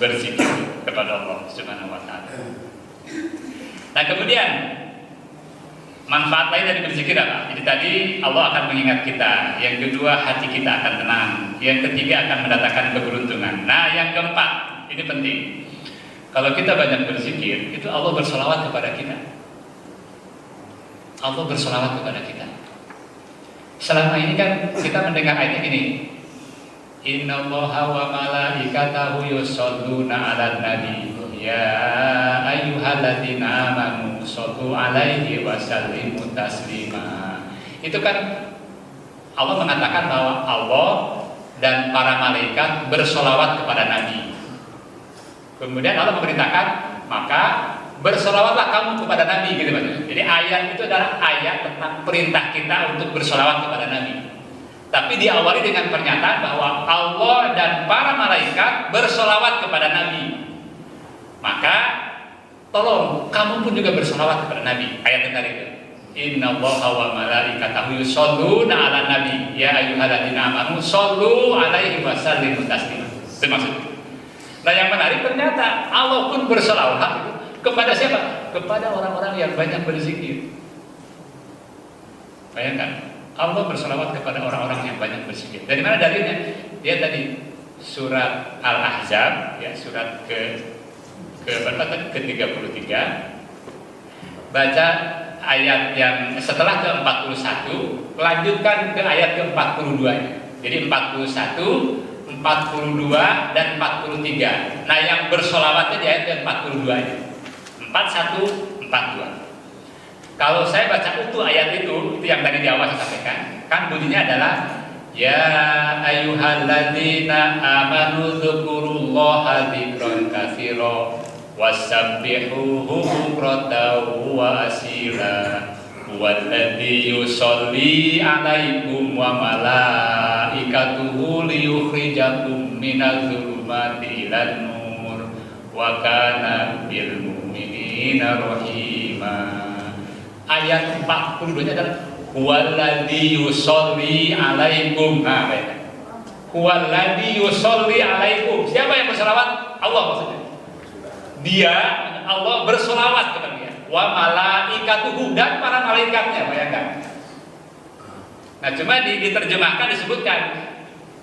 berzikir kepada Allah Subhanahu wa taala. Nah, kemudian manfaat lain dari berzikir apa? Jadi tadi Allah akan mengingat kita. Yang kedua, hati kita akan tenang. Yang ketiga, akan mendatangkan keberuntungan. Nah, yang keempat, ini penting. Kalau kita banyak berzikir, itu Allah bersolawat kepada kita. Allah bersolawat kepada kita. Selama ini kan kita mendengar ayat ini. Innallaha wa malaikatahu yusholluna 'alan nabi. Ya ayyuhalladzina amanu shollu 'alaihi wa sallimu taslima. Itu kan Allah mengatakan bahwa Allah dan para malaikat bersolawat kepada Nabi. Kemudian Allah memerintahkan, maka bersolawatlah kamu kepada Nabi, gitu maksudnya. Jadi ayat itu adalah ayat tentang perintah kita untuk bersolawat kepada Nabi. Tapi diawali dengan pernyataan bahwa Allah dan para malaikat bersolawat kepada Nabi. Maka tolong kamu pun juga bersolawat kepada Nabi. Ayat yang tadi itu. Innallaha wa malaikatahu yusholluna 'alan nabi ya ayyuhalladzina amanu shollu 'alaihi wa sallimu taslima. Itu maksudnya. Nah, yang menarik ternyata Allah pun bersolawat kepada siapa? Kepada orang-orang yang banyak berzikir. Bayangkan, Allah bersolawat kepada orang-orang yang banyak berzikir. Dari mana dalilnya? Dia tadi surat Al-Ahzab, ya, surat ke-33. Baca ayat yang setelah ke-41, lanjutkan ke ayat ke-42. Jadi 41, 42 dan 43. Nah, yang bersolawatnya di ayat ke-42. 41, 42. Kalau saya baca utuh ayat itu yang tadi di awal saya sampaikan, kan bunyinya adalah ya ayyuhalladzina amanu dzkurullaha dzikran katsiran wasabbihuhu bukratan wa asila huwallazi yusolli 'alaikum wa malaikatuhu liyukhrijakum minadz zulumati ilan nur wa kana bil mu'minina rahima. Ayat 42 adalah Huwallazi yusolli alaikum. Nah, huwallazi yusolli alaikum. Siapa yang berselawat? Allah maksudnya. Dia, Allah berselawat kepada dia. Wa malaikatuhu, dan para malaikatnya, bayangkan. Nah, cuma diterjemahkan disebutkan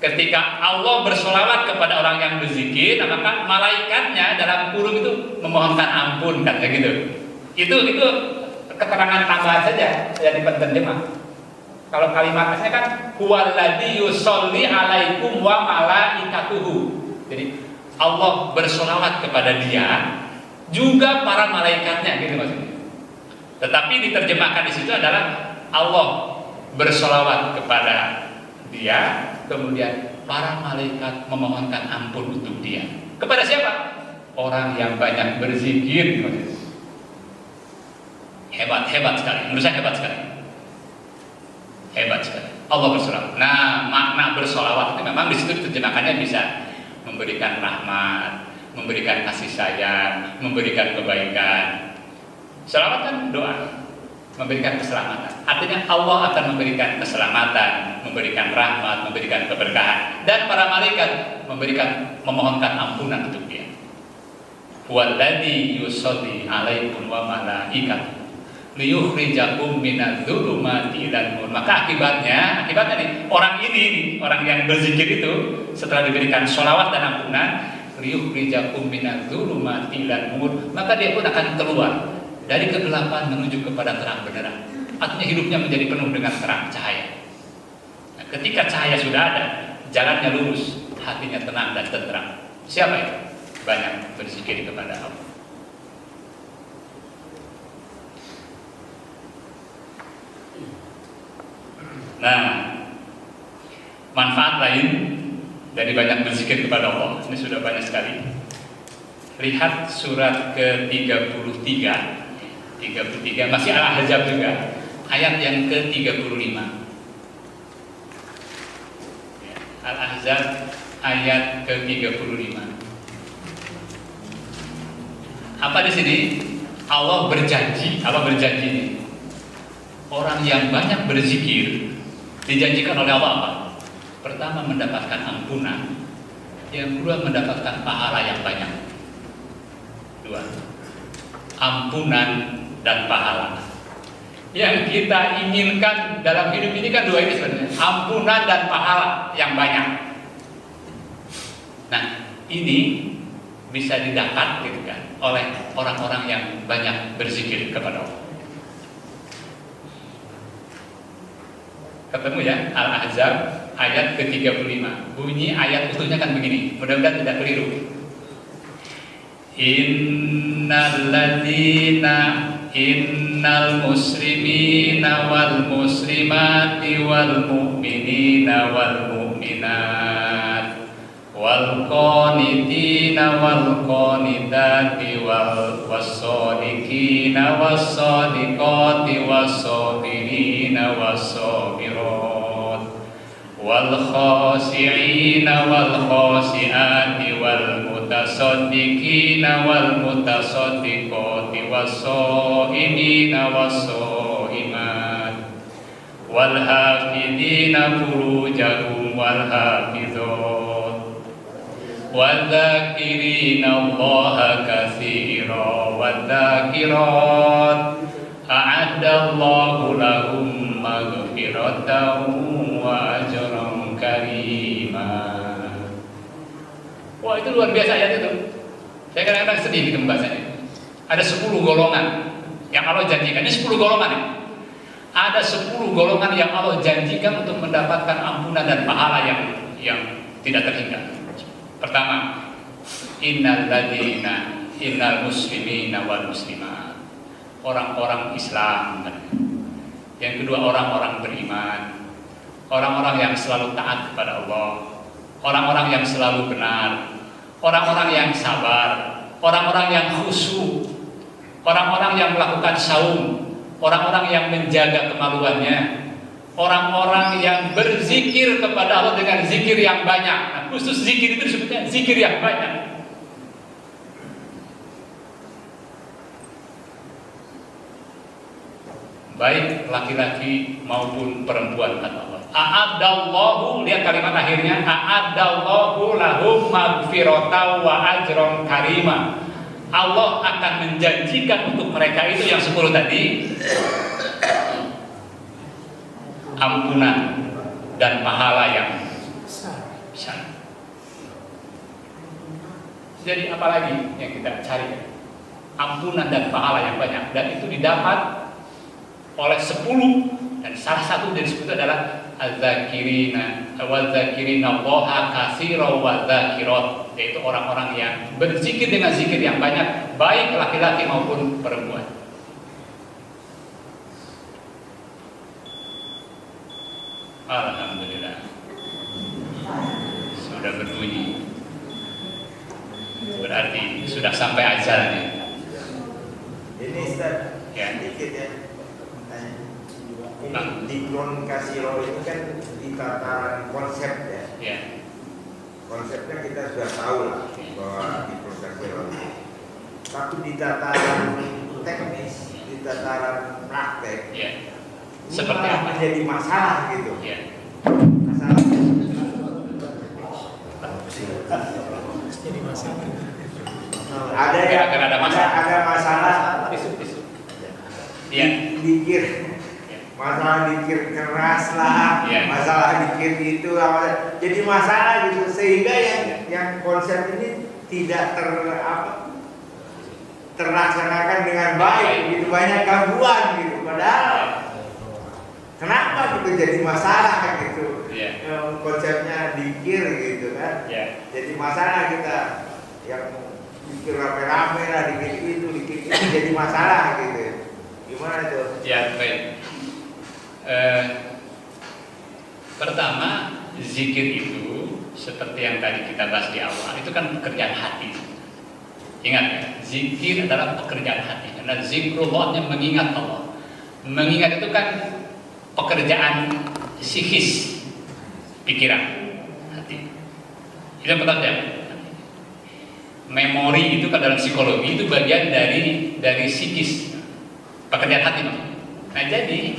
ketika Allah bersolawat kepada orang yang berzikir, maka malaikatnya dalam kurung itu memohonkan ampun, kan kayak gitu. Itu keterangan tambahan saja yang diterjemah. Kalau kalimatnya kan huwallazi yusolli alaikum wa malaikatuhu. Jadi Allah bersolawat kepada dia, juga para malaikatnya, gitu maksudnya. Tetapi diterjemahkan di situ adalah Allah bersolawat kepada dia, kemudian para malaikat memohonkan ampun untuk dia. Kepada siapa? Orang yang banyak berzikir. Hebat sekali, menurut saya hebat sekali. Hebat sekali. Allah bersolawat. Nah, makna bersolawat itu memang di situ diterjemahkannya bisa memberikan rahmat, memberikan kasih sayang, memberikan kebaikan. Selawat kan doa, memberikan keselamatan. Artinya Allah akan memberikan keselamatan, memberikan rahmat, memberikan keberkahan, dan para malaikat memohonkan ampunan untuk dia. Huwallazi yusolli alaikum wa malaikatuhu liyukhrijakum minadz-dzulumati ilal nur. Maka akibatnya nih, orang yang berzikir itu setelah diberikan sholawat dan ampunan, liyukhrijakum minadz-dzulumati ilal nur, maka dia pun akan keluar dari kegelapan menuju kepada terang benderang. Artinya hidupnya menjadi penuh dengan terang cahaya. Nah, ketika cahaya sudah ada, jalannya lurus, hatinya tenang dan tenteram. Siapa itu? Banyak berzikir kepada Allah. Nah, manfaat lain dari banyak berzikir kepada Allah, ini sudah banyak sekali. Lihat surat ke-33, masih Al-Ahzab juga, ayat yang ke-35. Al-Ahzab ayat ke-35. Apa di sini? Allah berjanji, apa berjanji ini? Orang yang banyak berzikir dijanjikan oleh Allah apa? Pertama, mendapatkan ampunan. Yang kedua, mendapatkan pahala yang banyak. Dua, ampunan dan pahala. Yang kita inginkan dalam hidup ini kan dua ini sebenarnya, ampunan dan pahala yang banyak. Nah, ini bisa didapat gitu kan oleh orang-orang yang banyak berzikir kepada Allah. Ketemu ya, Al-Ahzab ayat ke-35. Bunyi ayat utuhnya kan begini, mudah-mudahan tidak keliru. Innal muslimina wal muslimati wal mu'minina wal mu'minat wal qanitina wal qanitati was-shadiqina was-shadiqati was-sabirina was-sabirat wal khashi'ina wal khashi'ati wal mutasaddiqina wal mutasaddiqati was-shaimina was-shaimat wal hafidina furujahum wal hafizat wadzakirina Allaha katsira wadzakirat a'addallahu lahum maghfiratan wa ajran karima. Wah, itu luar biasa ayat itu. Saya kadang-kadang sedih di pembahasannya. Ada 10 golongan yang Allah janjikan. Ini 10 golongan ya. Ada 10 golongan yang Allah janjikan untuk mendapatkan ampunan dan pahala yang tidak terhingga. Pertama, innal muslimina wal muslimat, orang-orang Islam. Yang kedua, orang-orang beriman, orang-orang yang selalu taat kepada Allah, orang-orang yang selalu benar, orang-orang yang sabar, orang-orang yang khusyuk, orang-orang yang melakukan saum, orang-orang yang menjaga kemaluannya, orang-orang yang berzikir kepada Allah dengan zikir yang banyak. Nah, khusus zikir itu disebutnya zikir yang banyak. baik laki-laki maupun perempuan, kata Allah. A'adallahu, lihat kalimat akhirnya, a'adallahu lahum maghfiratan wa ajron karima. Allah akan menjanjikan untuk mereka itu yang 10 tadi ampunan dan pahala yang besar. Jadi apalagi yang kita cari? Ampunan dan pahala yang banyak, dan itu didapat oleh 10, dan salah satu dari 10 adalah az-zakirina Allaha katsiran wa dzakirat, yaitu orang-orang yang berzikir dengan zikir yang banyak, baik laki-laki maupun perempuan. Alhamdulillah sudah berbunyi, berarti sudah sampai ajalnya. Ini Ustaz, Ya. sedikit ya. Ini dikrun kasiro ini kan di tataran konsep ya. Ya. Konsepnya kita sudah tahu lah bahwa dikrun kasiro ini. Tapi di tataran teknis, di tataran praktek, Ya. ini Seperti malah apa? menjadi masalah gitu. Ya. Masalah. Jadi masalah. Ada yang Kira-kira ada masalah. ada masalah. Isu. Ya. Dikir. Masalah dikir keras lah, Ya. masalah dikir itu jadi masalah gitu, sehingga yang konsep ini tidak terlaksanakan dengan baik gitu, banyak gangguan gitu. Padahal kenapa gitu jadi masalah gitu? Ya. Konsepnya dikir gitu kan, Ya. jadi masalah kita yang dikir rame-rame lah, dikir itu jadi masalah gitu. Gimana tuh? Ya, baik. Pertama, zikir itu seperti yang tadi kita bahas di awal, itu kan pekerjaan hati. Ingat ya, zikir adalah pekerjaan hati. Karena zikrullahnya mengingat Allah. Mengingat itu kan pekerjaan psikis, pikiran, hati. Itu yang pertama. Memori itu kan dalam psikologi itu bagian dari psikis, pekerjaan hati. Nah, jadi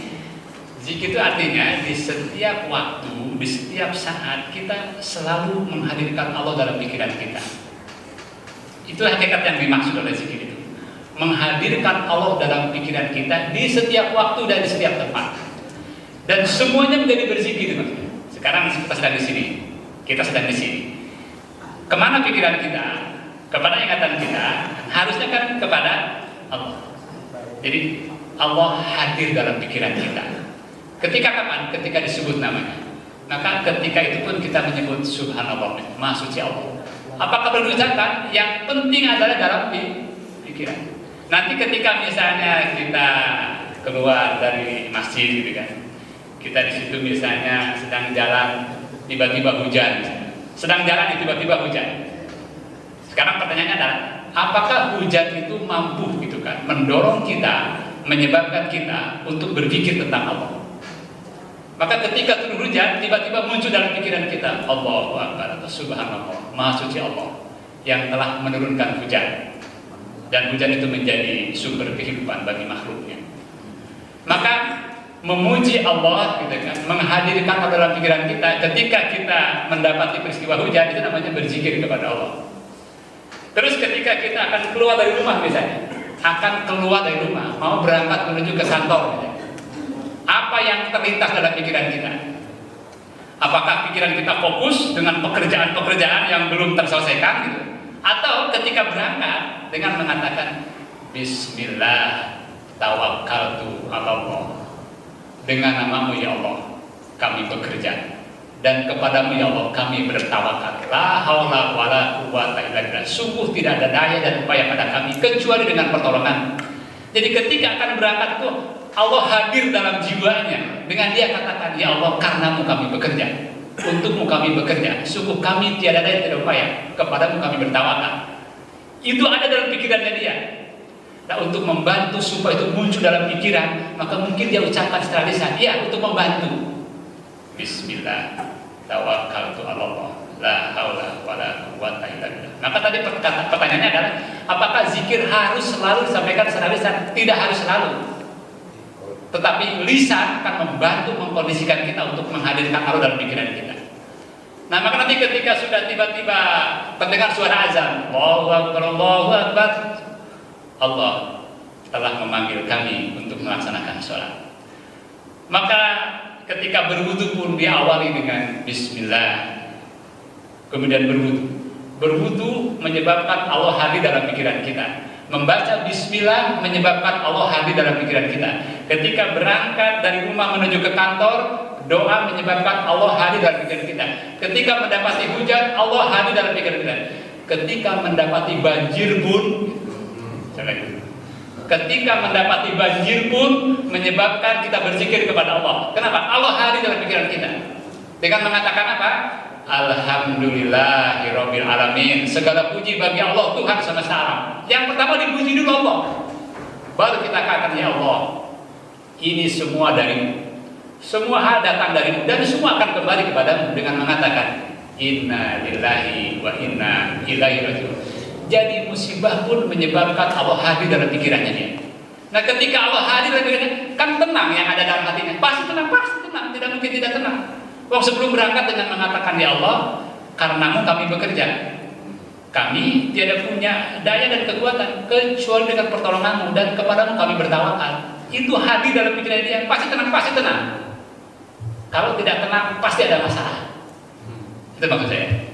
zikir itu artinya di setiap waktu, di setiap saat kita selalu menghadirkan Allah dalam pikiran kita. Itu hakikat yang dimaksud oleh zikir itu. Menghadirkan Allah dalam pikiran kita di setiap waktu dan di setiap tempat. Dan semuanya menjadi berzikir. Sekarang kita sedang di sini. Kita sedang di sini. Kemana pikiran kita? Kepada ingatan kita. Harusnya kan kepada Allah. Jadi Allah hadir dalam pikiran kita. Ketika kapan? Ketika disebut namanya. Maka ketika itu pun kita menyebut Subhanallah, Maha Suci Allah. Apakah perlu diucapkan? Yang penting adalah dalam pikiran. Nanti ketika misalnya kita keluar dari masjid gitu kan, kita di situ misalnya sedang jalan, tiba-tiba hujan. Sedang jalan tiba-tiba hujan. Sekarang pertanyaannya adalah, apakah hujan itu mampu gitu kan mendorong kita, menyebabkan kita untuk berpikir tentang Allah? Maka ketika turun hujan, tiba-tiba muncul dalam pikiran kita, Allahu Akbar atau Subhanallah, Maha Suci Allah yang telah menurunkan hujan. Dan hujan itu menjadi sumber kehidupan bagi makhluknya. Maka memuji Allah, gitu kan, menghadirkan Allah dalam pikiran kita ketika kita mendapati peristiwa hujan, itu namanya berzikir kepada Allah. Terus ketika kita akan keluar dari rumah misalnya, mau berangkat menuju ke kantor misalnya. Apa yang terlintas dalam pikiran kita? Apakah pikiran kita fokus dengan pekerjaan-pekerjaan yang belum terselesaikan gitu? Atau ketika berangkat dengan mengatakan Bismillah tawakkaltu 'ala Allah. Dengan namamu ya Allah kami bekerja, dan kepadamu ya Allah kami bertawakal. La haula wala quwwata illa billah. Sungguh tidak ada daya dan upaya pada kami kecuali dengan pertolongan. Jadi ketika akan berangkat itu Allah hadir dalam jiwanya. Dengan dia katakan, ya Allah karenamu kami bekerja, untukmu kami bekerja, sungguh kami tiada daya tiada upaya, kepadamu kami bertawakal. Itu ada dalam pikirannya dia. Nah, untuk membantu supaya itu muncul dalam pikiran, maka mungkin dia ucapkan secara lisan, ya, untuk membantu. Bismillah tawakkaltu 'ala Allah la haula wala quwwata illa billah. Maka tadi pertanyaannya adalah, apakah zikir harus selalu disampaikan secara lisan? Tidak harus selalu. tetapi lisan akan membantu mengkondisikan kita untuk menghadirkan Allah dalam pikiran kita. Nah, maka nanti ketika sudah tiba-tiba terdengar suara azan, Allahu Akbar, Allahu Akbar, Allah telah memanggil kami untuk melaksanakan sholat. Maka ketika berwudu pun diawali dengan Bismillah, kemudian berwudu. Berwudu menyebabkan Allah hadir dalam pikiran kita. Membaca Bismillah menyebabkan Allah hadir dalam pikiran kita. Ketika berangkat dari rumah menuju ke kantor, doa menyebabkan Allah hadir dalam pikiran kita. Ketika mendapati hujan, Allah hadir dalam pikiran kita. Ketika mendapati banjir pun, ketika mendapati banjir pun menyebabkan kita berzikir kepada Allah. Kenapa? Allah hadir dalam pikiran kita. Dengan mengatakan apa? Alhamdulillahirabbil alamin. Segala puji bagi Allah Tuhan semesta alam. Yang pertama dipuji dulu Allah. Baru kita katakan ya Allah, ini semua darimu. Semua hal datang darimu dan semua akan kembali kepadamu dengan mengatakan inna lillahi wa inna ilaihi raji'un. Jadi musibah pun menyebabkan Allah hadir dalam pikirannya dia. Nah, ketika Allah hadir dalam pikirannya, kan tenang yang ada dalam hatinya. Pasti tenang, tidak mungkin tidak tenang. Wong sebelum berangkat dengan mengatakan ya Allah, karenamu kami bekerja. Kami tidak punya daya dan kekuatan kecuali dengan pertolonganmu dan kepadamu kami bertawakal. Itu hadir dalam pikiran dia. Pasti tenang. Kalau tidak tenang pasti ada masalah. Itu maksud saya.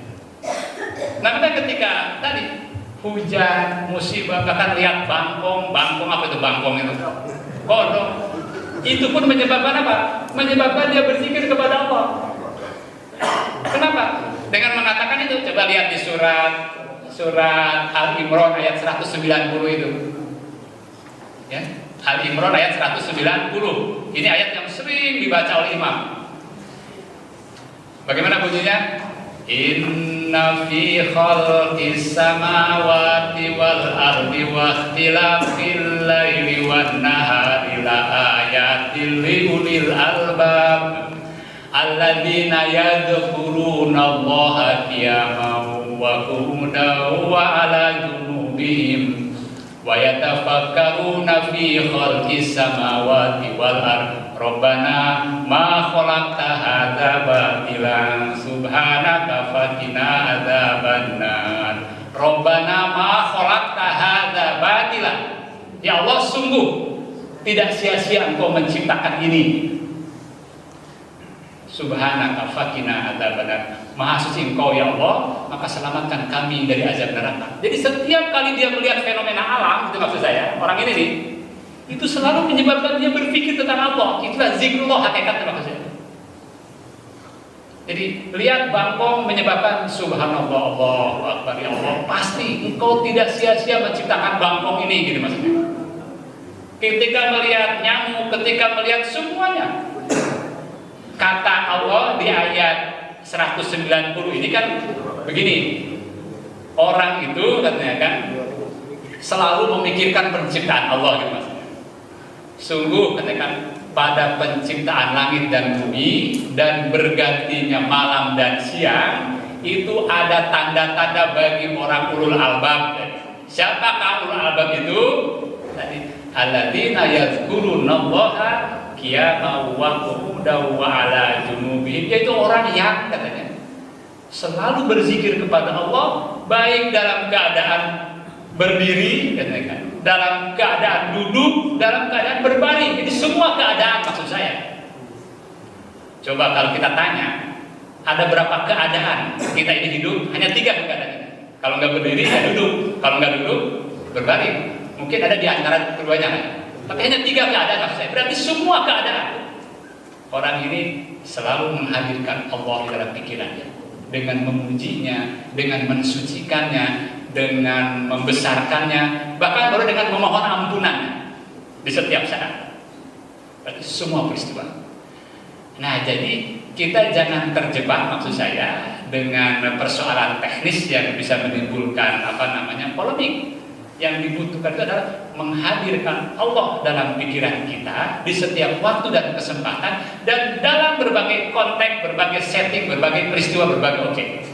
Nah, ketika tadi hujan, musibah, bahkan lihat bangkong apa itu bangkong itu? Kodok. Itu pun menyebabkan apa? Menyebabkan dia berzikir kepada Allah. Kenapa? Dengan mengatakan itu, coba lihat di surat Al-Imran ayat 190 itu. Ya, Al-Imran ayat 190. Ini ayat yang sering dibaca oleh imam. Bagaimana bunyinya? Inna fi khalqis samawati wal ardi wa ikhtilafil laili wan nahari la ayatil liulil albab alladzina yadhkuruna Allaha qiyaman wa qu'udan wa 'ala junubihim wa yatafakkaruna fi khalqis samawati wal ardi Rabbana ma khalaqta hadza batilan subhanaka faqina adzabannar. Rabbana ma khalaqta hadza batilan. Ya Allah, sungguh tidak sia-sia Engkau menciptakan ini. Subhanaka faqina adzabannar. Maha suci Engkau ya Allah, maka selamatkan kami dari azab neraka. Jadi setiap kali dia melihat fenomena alam, itu maksud saya, orang ini nih, itu selalu menyebabkan dia berpikir tentang Allah. Itulah zikrullah hakikatnya maksudnya. Jadi lihat bangkong menyebabkan subhanallah, Allahu akbar ya Allah. Pasti Engkau tidak sia-sia menciptakan bangkong ini, gitu maksudnya. Ketika melihat nyamuk, ketika melihat semuanya. Kata Allah di ayat 190 ini kan begini. Orang itu katanya kan selalu memikirkan penciptaan Allah, gitu maksudnya. Sungguh katakan pada penciptaan langit dan bumi dan bergantinya malam dan siang itu ada tanda-tanda bagi orang ulul albab. Siapakah ulul albab itu? Tadi alladzina yadhkurunallaha qiyaman wa qu'udan wa 'ala junubihim, yaitu orang yang katanya selalu berzikir kepada Allah baik dalam keadaan berdiri katanya, dalam keadaan duduk, dalam keadaan berbaring. Jadi semua keadaan maksud saya. Coba kalau kita tanya, ada berapa keadaan kita ini hidup? Hanya 3 keadaan. Kalau nggak berdiri ya duduk, kalau nggak duduk berbaring. Mungkin ada di antara keduanya kan? Tapi hanya 3 keadaan maksud saya. Berarti semua keadaan. Orang ini selalu menghadirkan Allah di dalam pikirannya, dengan memujinya, dengan mensucikannya, dengan membesarkannya, bahkan baru dengan memohon ampunannya di setiap saat. Berarti semua peristiwa. Nah, jadi kita jangan terjebak maksud saya dengan persoalan teknis yang bisa menimbulkan polemik. Yang dibutuhkan itu adalah menghadirkan Allah dalam pikiran kita di setiap waktu dan kesempatan dan dalam berbagai konteks, berbagai setting, berbagai peristiwa, berbagai objek.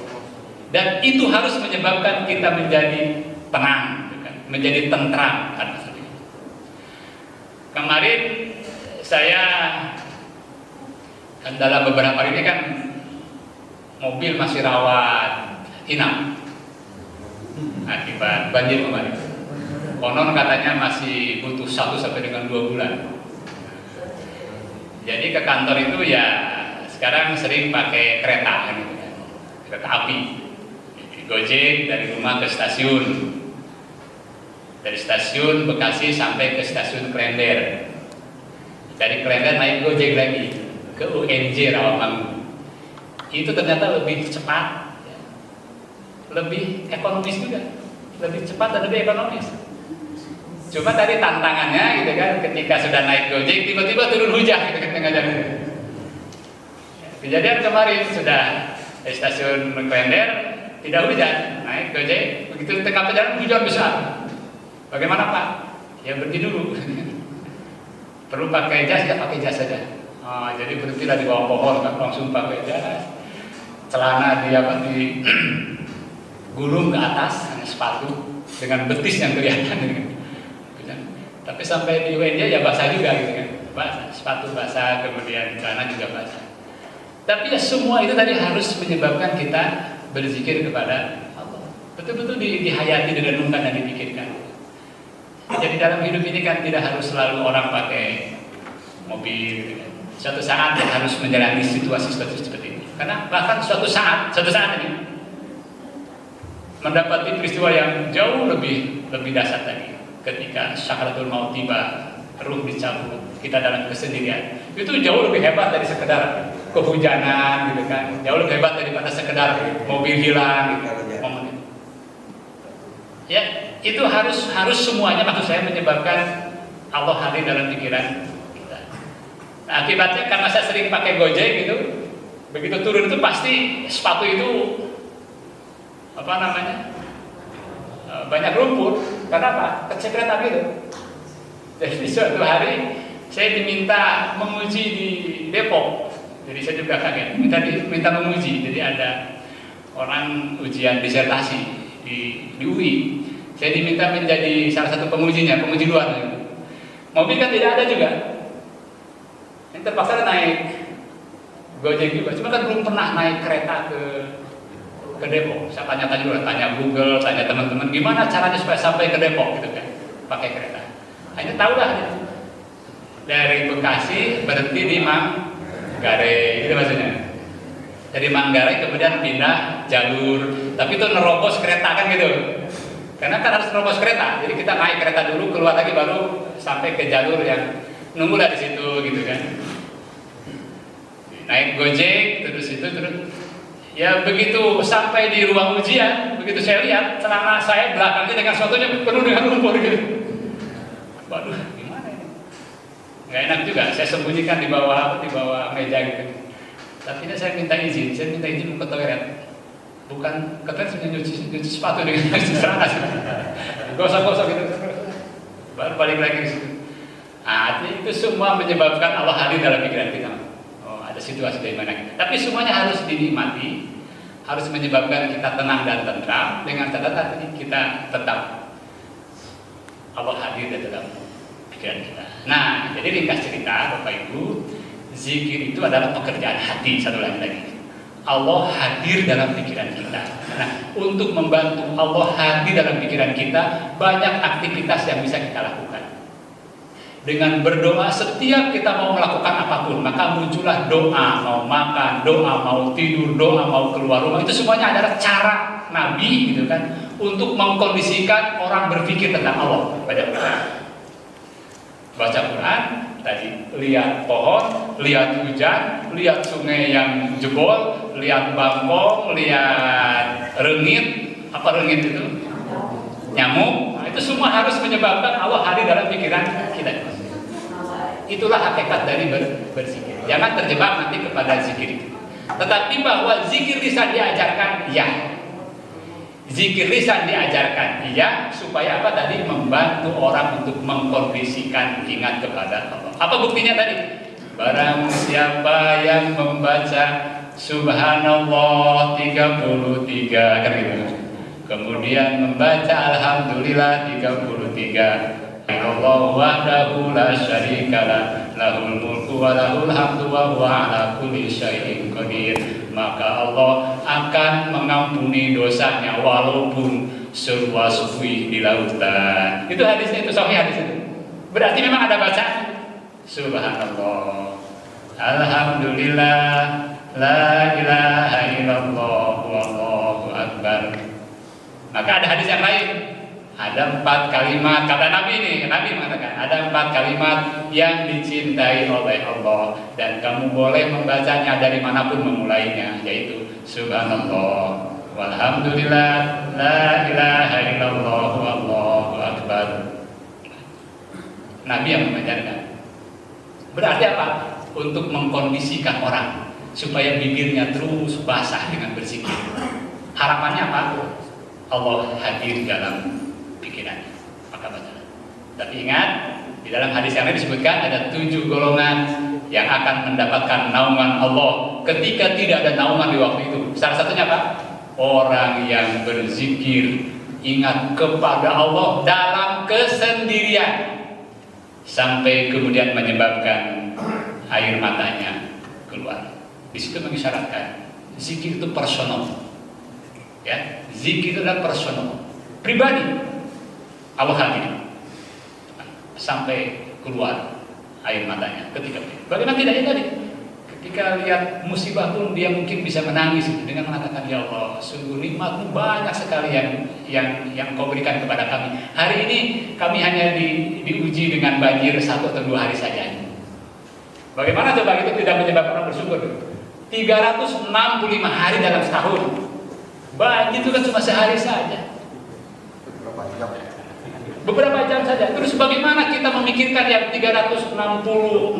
Dan itu harus menyebabkan kita menjadi tenang, menjadi tentram. Kemarin saya kan dalam beberapa hari ini kan mobil masih rawat inap akibat banjir kemarin. Konon katanya masih butuh 1 sampai dengan 2 bulan. Jadi ke kantor itu ya sekarang sering pakai kereta gitu kan, kereta api. Gojek dari rumah ke stasiun, dari stasiun Bekasi sampai ke stasiun Klender, dari Klender naik Gojek lagi ke UNJ Rawamangun. Itu ternyata lebih cepat, lebih ekonomis juga, lebih cepat dan lebih ekonomis. Cuma tadi tantangannya gitu kan, ketika sudah naik Gojek tiba-tiba turun hujan gitu kan tengah jalan. Kejadian kemarin sudah di stasiun Klender tidak hujan, naik Gojek begitu tengah perjalanan hujan besar. Bagaimana Pak? Ya berhenti dulu. Perlu pakai jas ya pakai jas saja. Jadi berhentilah di bawah pohon kan, langsung pakai jas. Celana di gulung ke atas, sepatu dengan betis yang kelihatan. Tapi sampai di UNJ ya basah juga gitu kan, basah, sepatu basah, kemudian celana juga basah. Tapi ya semua itu tadi harus menyebabkan kita berzikir kepada Allah. Betul-betul dihayati, direnungkan dan dipikirkan. Jadi dalam hidup ini kan tidak harus selalu orang pakai mobil gitu kan. Suatu saat ya harus menjalani situasi-situasi seperti ini. Karena bahkan suatu saat ini mendapati peristiwa yang jauh lebih dahsyat lagi. Ketika sakaratul maut tiba, ruh dicabut, kita dalam kesendirian, itu jauh lebih hebat dari sekedar kehujanan gitu kan, jauh lebih hebat daripada sekedar mobil hilang gitu. Ya itu harus semuanya, maksud saya, menyebabkan Allah hadir dalam pikiran kita. Nah, akibatnya karena saya sering pakai Gojek gitu, begitu turun itu pasti sepatu itu banyak rumput. Karena apa? Kecekretan gitu. Jadi suatu hari saya diminta menguji di Depok. Jadi saya juga kaget. Minta menguji. Jadi ada orang ujian disertasi di UI. Saya diminta menjadi salah satu pengujinya, penguji luar. Mobil kan tidak ada juga. Yang terpaksa naik Gojek juga. Cuma kan belum pernah naik kereta ke Depok. Saya tanya-tanya dulu, tanya Google, tanya teman-teman gimana caranya supaya sampai ke Depok gitu kan, pakai kereta. Hanya tahu lah dari Bekasi berhenti di Manggarai, itu maksudnya. Dari Manggarai kemudian pindah jalur, tapi itu nerobos kereta kan gitu. Karena kan harus nerobos kereta, jadi kita naik kereta dulu, keluar lagi baru sampai ke jalur yang nunggulah di situ gitu kan. Naik Gojek terus ya begitu sampai di ruang ujian, begitu saya lihat celana saya belakangnya dengan suatunya penuh dengan lumpur gitu. Waduh, gimana ini? Nggak enak juga. Saya sembunyikan di bawah meja gitu. Tapi saya minta izin ke toilet. Bukan ke toilet, saya nyuci sepatu dengan celana, gosok-gosok gitu. Baru balik lagi ke situ. Itu semua menyebabkan Allah hadir dalam pikiran kita. Ada situasi dari mana kita. Tapi semuanya harus dinikmati, harus menyebabkan kita tenang dan tentram, dengan catatan kita tetap Allah hadir di dalam pikiran kita. Nah, jadi ringkas cerita Bapak Ibu, zikir itu adalah pekerjaan hati. Satu lagi. Allah hadir dalam pikiran kita. Nah, untuk membantu Allah hadir dalam pikiran kita, banyak aktivitas yang bisa kita lakukan. Dengan berdoa, setiap kita mau melakukan apapun, maka muncullah doa, mau makan, doa mau tidur, doa mau keluar rumah, itu semuanya adalah cara Nabi gitu kan, untuk mengkondisikan orang berpikir tentang Allah. Baca Quran, tadi lihat pohon, lihat hujan, lihat sungai yang jebol, lihat bangkong, lihat rengit, apa rengit itu? Nyamuk. Itu semua harus menyebabkan Allah hadir dalam pikiran kita. Itulah hakikat dari berzikir. Jangan terjebak nanti kepada zikir. Tetapi bahwa zikir lisan diajarkan, ya. Zikir lisan diajarkan, ya, supaya apa tadi? Membantu orang untuk mengkondisikan ingat kepada Allah. Apa buktinya tadi? Barang siapa yang membaca Subhanallah 33 kan gitu. Kemudian membaca Alhamdulillah 33, Allah wahdahu la syarikalah, lahul mulku wa lahul hamdu wa huwa ala kulli syai'in qadir. Maka Allah akan mengampuni dosanya walaupun seluas buih di lautan. Itu hadisnya, itu sahih hadis itu. Berarti memang ada bacaan. Subhanallah, alhamdulillah, la ilaha illallah, wallahu akbar. Maka ada hadis yang lain. Ada 4 kalimat, kata Nabi ini, Nabi mengatakan ada 4 kalimat yang dicintai oleh Allah dan kamu boleh membacanya dari manapun memulainya, yaitu Subhanallah, walhamdulillah, la ilaha illallah, wallahu akbar. Nabi yang mengajarkan. Berarti apa? Untuk mengkondisikan orang supaya bibirnya terus basah dengan berzikir. Harapannya apa? Allah hadir dalam pikirannya, maka baca. Tapi ingat, di dalam hadis yang lain disebutkan ada 7 golongan yang akan mendapatkan naungan Allah ketika tidak ada naungan di waktu itu. Salah satunya apa? Orang yang berzikir, ingat kepada Allah dalam kesendirian sampai kemudian menyebabkan air matanya keluar. Di situ mengisyaratkan zikir itu personal, ya, zikir itu adalah personal, pribadi. Allah hadir sampai keluar air matanya ketika bagaimana tidak tadi ketika lihat musibah pun dia mungkin bisa menangis dengan mengatakan, ya Allah, sungguh nikmatmu banyak sekali yang kau berikan kepada kami. Hari ini kami hanya diuji dengan banjir 1 atau 2 hari saja. Bagaimana coba itu tidak menyebabkan orang bersyukur? 365 hari dalam setahun, banjir itu kan cuma sehari saja, beberapa jam saja. Terus bagaimana kita memikirkan yang 364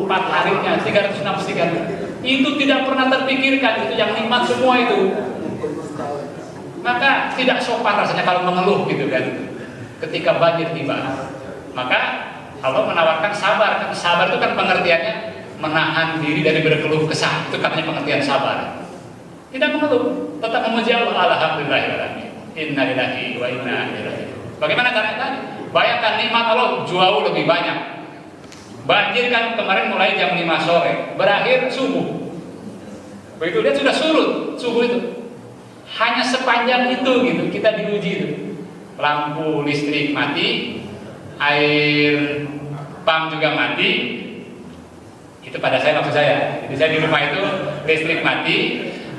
harinya, 363 hari? Itu tidak pernah terpikirkan, itu yang nikmat semua itu. Maka tidak sopan rasanya kalau mengeluh gitu kan ketika banjir tiba. Maka Allah menawarkan sabar. Sabar itu kan pengertiannya menahan diri dari berkeluh kesah. Itu katanya pengertian sabar. Tidak mengeluh, tetap memuji Allah. Alhamdulillahirrahmanirrahim. Inna lillahi wa inna ilaihi raji'un. Bagaimana caranya tadi? Bayangkan nikmat Allah jauh lebih banyak. Banjir kan kemarin mulai jam 5 sore, berakhir subuh. Begitu lihat sudah surut subuh itu. Hanya sepanjang itu gitu kita diuji itu. Lampu listrik mati, air pump juga mati. Itu pada saya, maksud saya. Jadi saya di rumah itu listrik mati,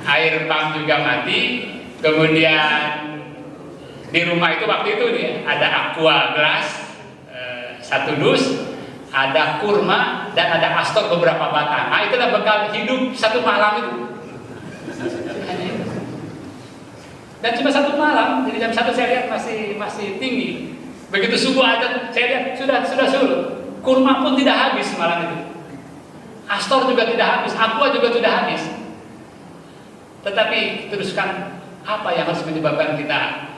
air pump juga mati, kemudian di rumah itu waktu itu nih ada aqua gelas 1 dus, ada kurma dan ada astor beberapa batang. Nah, itulah bekal hidup 1 malam itu. Dan cuma 1 malam, jadi jam 1 saya lihat masih tinggi. Begitu subuh ada, saya lihat sudah surut. Kurma pun tidak habis malam itu. Astor juga tidak habis, aqua juga sudah habis. Tetapi teruskan apa yang harus menyebabkan kita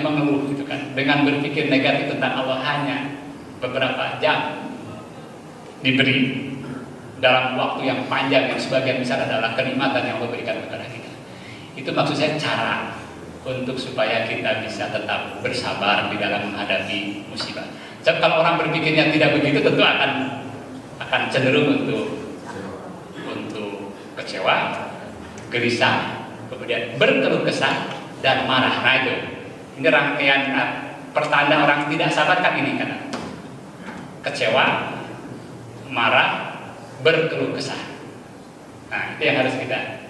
mengeluh gitu kan, dengan berpikir negatif tentang Allah hanya beberapa jam diberi dalam waktu yang panjang yang sebagian besar adalah kenikmatan yang Allah berikan kepada kita. Itu maksud saya cara untuk supaya kita bisa tetap bersabar di dalam menghadapi musibah. Sebab kalau orang berpikirnya tidak begitu tentu akan cenderung untuk kecewa, gelisah, kemudian berkeluh kesah dan marah. Nah itu. Ini rangkaian pertanda orang tidak sabar kan ini kan. Kecewa, marah, berkeluh kesah. Nah, itu yang harus kita.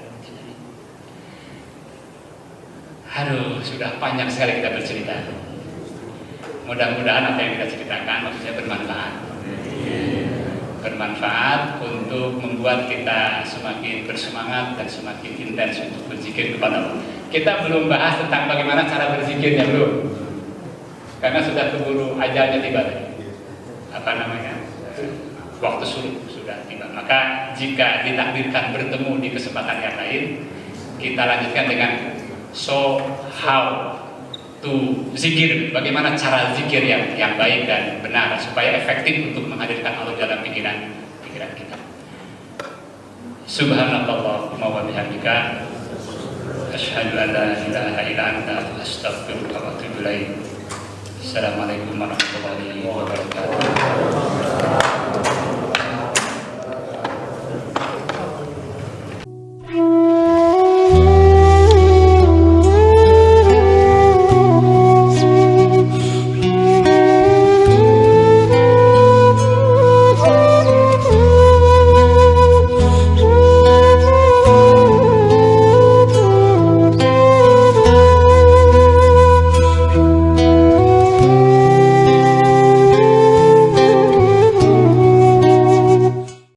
Aduh, sudah panjang sekali kita bercerita. Mudah-mudahan apa yang kita ceritakan maksudnya bermanfaat. Bermanfaat untuk membuat kita semakin bersemangat dan semakin intens untuk berzikir kepada Allah. Kita belum bahas tentang bagaimana cara berzikirnya belum, karena sudah keburu ajalnya tiba tadi. Waktu sudah tiba. Maka jika ditakdirkan bertemu di kesempatan yang lain, kita lanjutkan dengan so how to zikir. Bagaimana cara zikir yang baik dan benar supaya efektif untuk menghadirkan Allah dalam pikiran kita. Subhanallahumma wa bihamdika asyhadu an la ilaha illa anta astaghfiruka wa atubu ilaik. Assalamualaikum warahmatullahi wabarakatuh.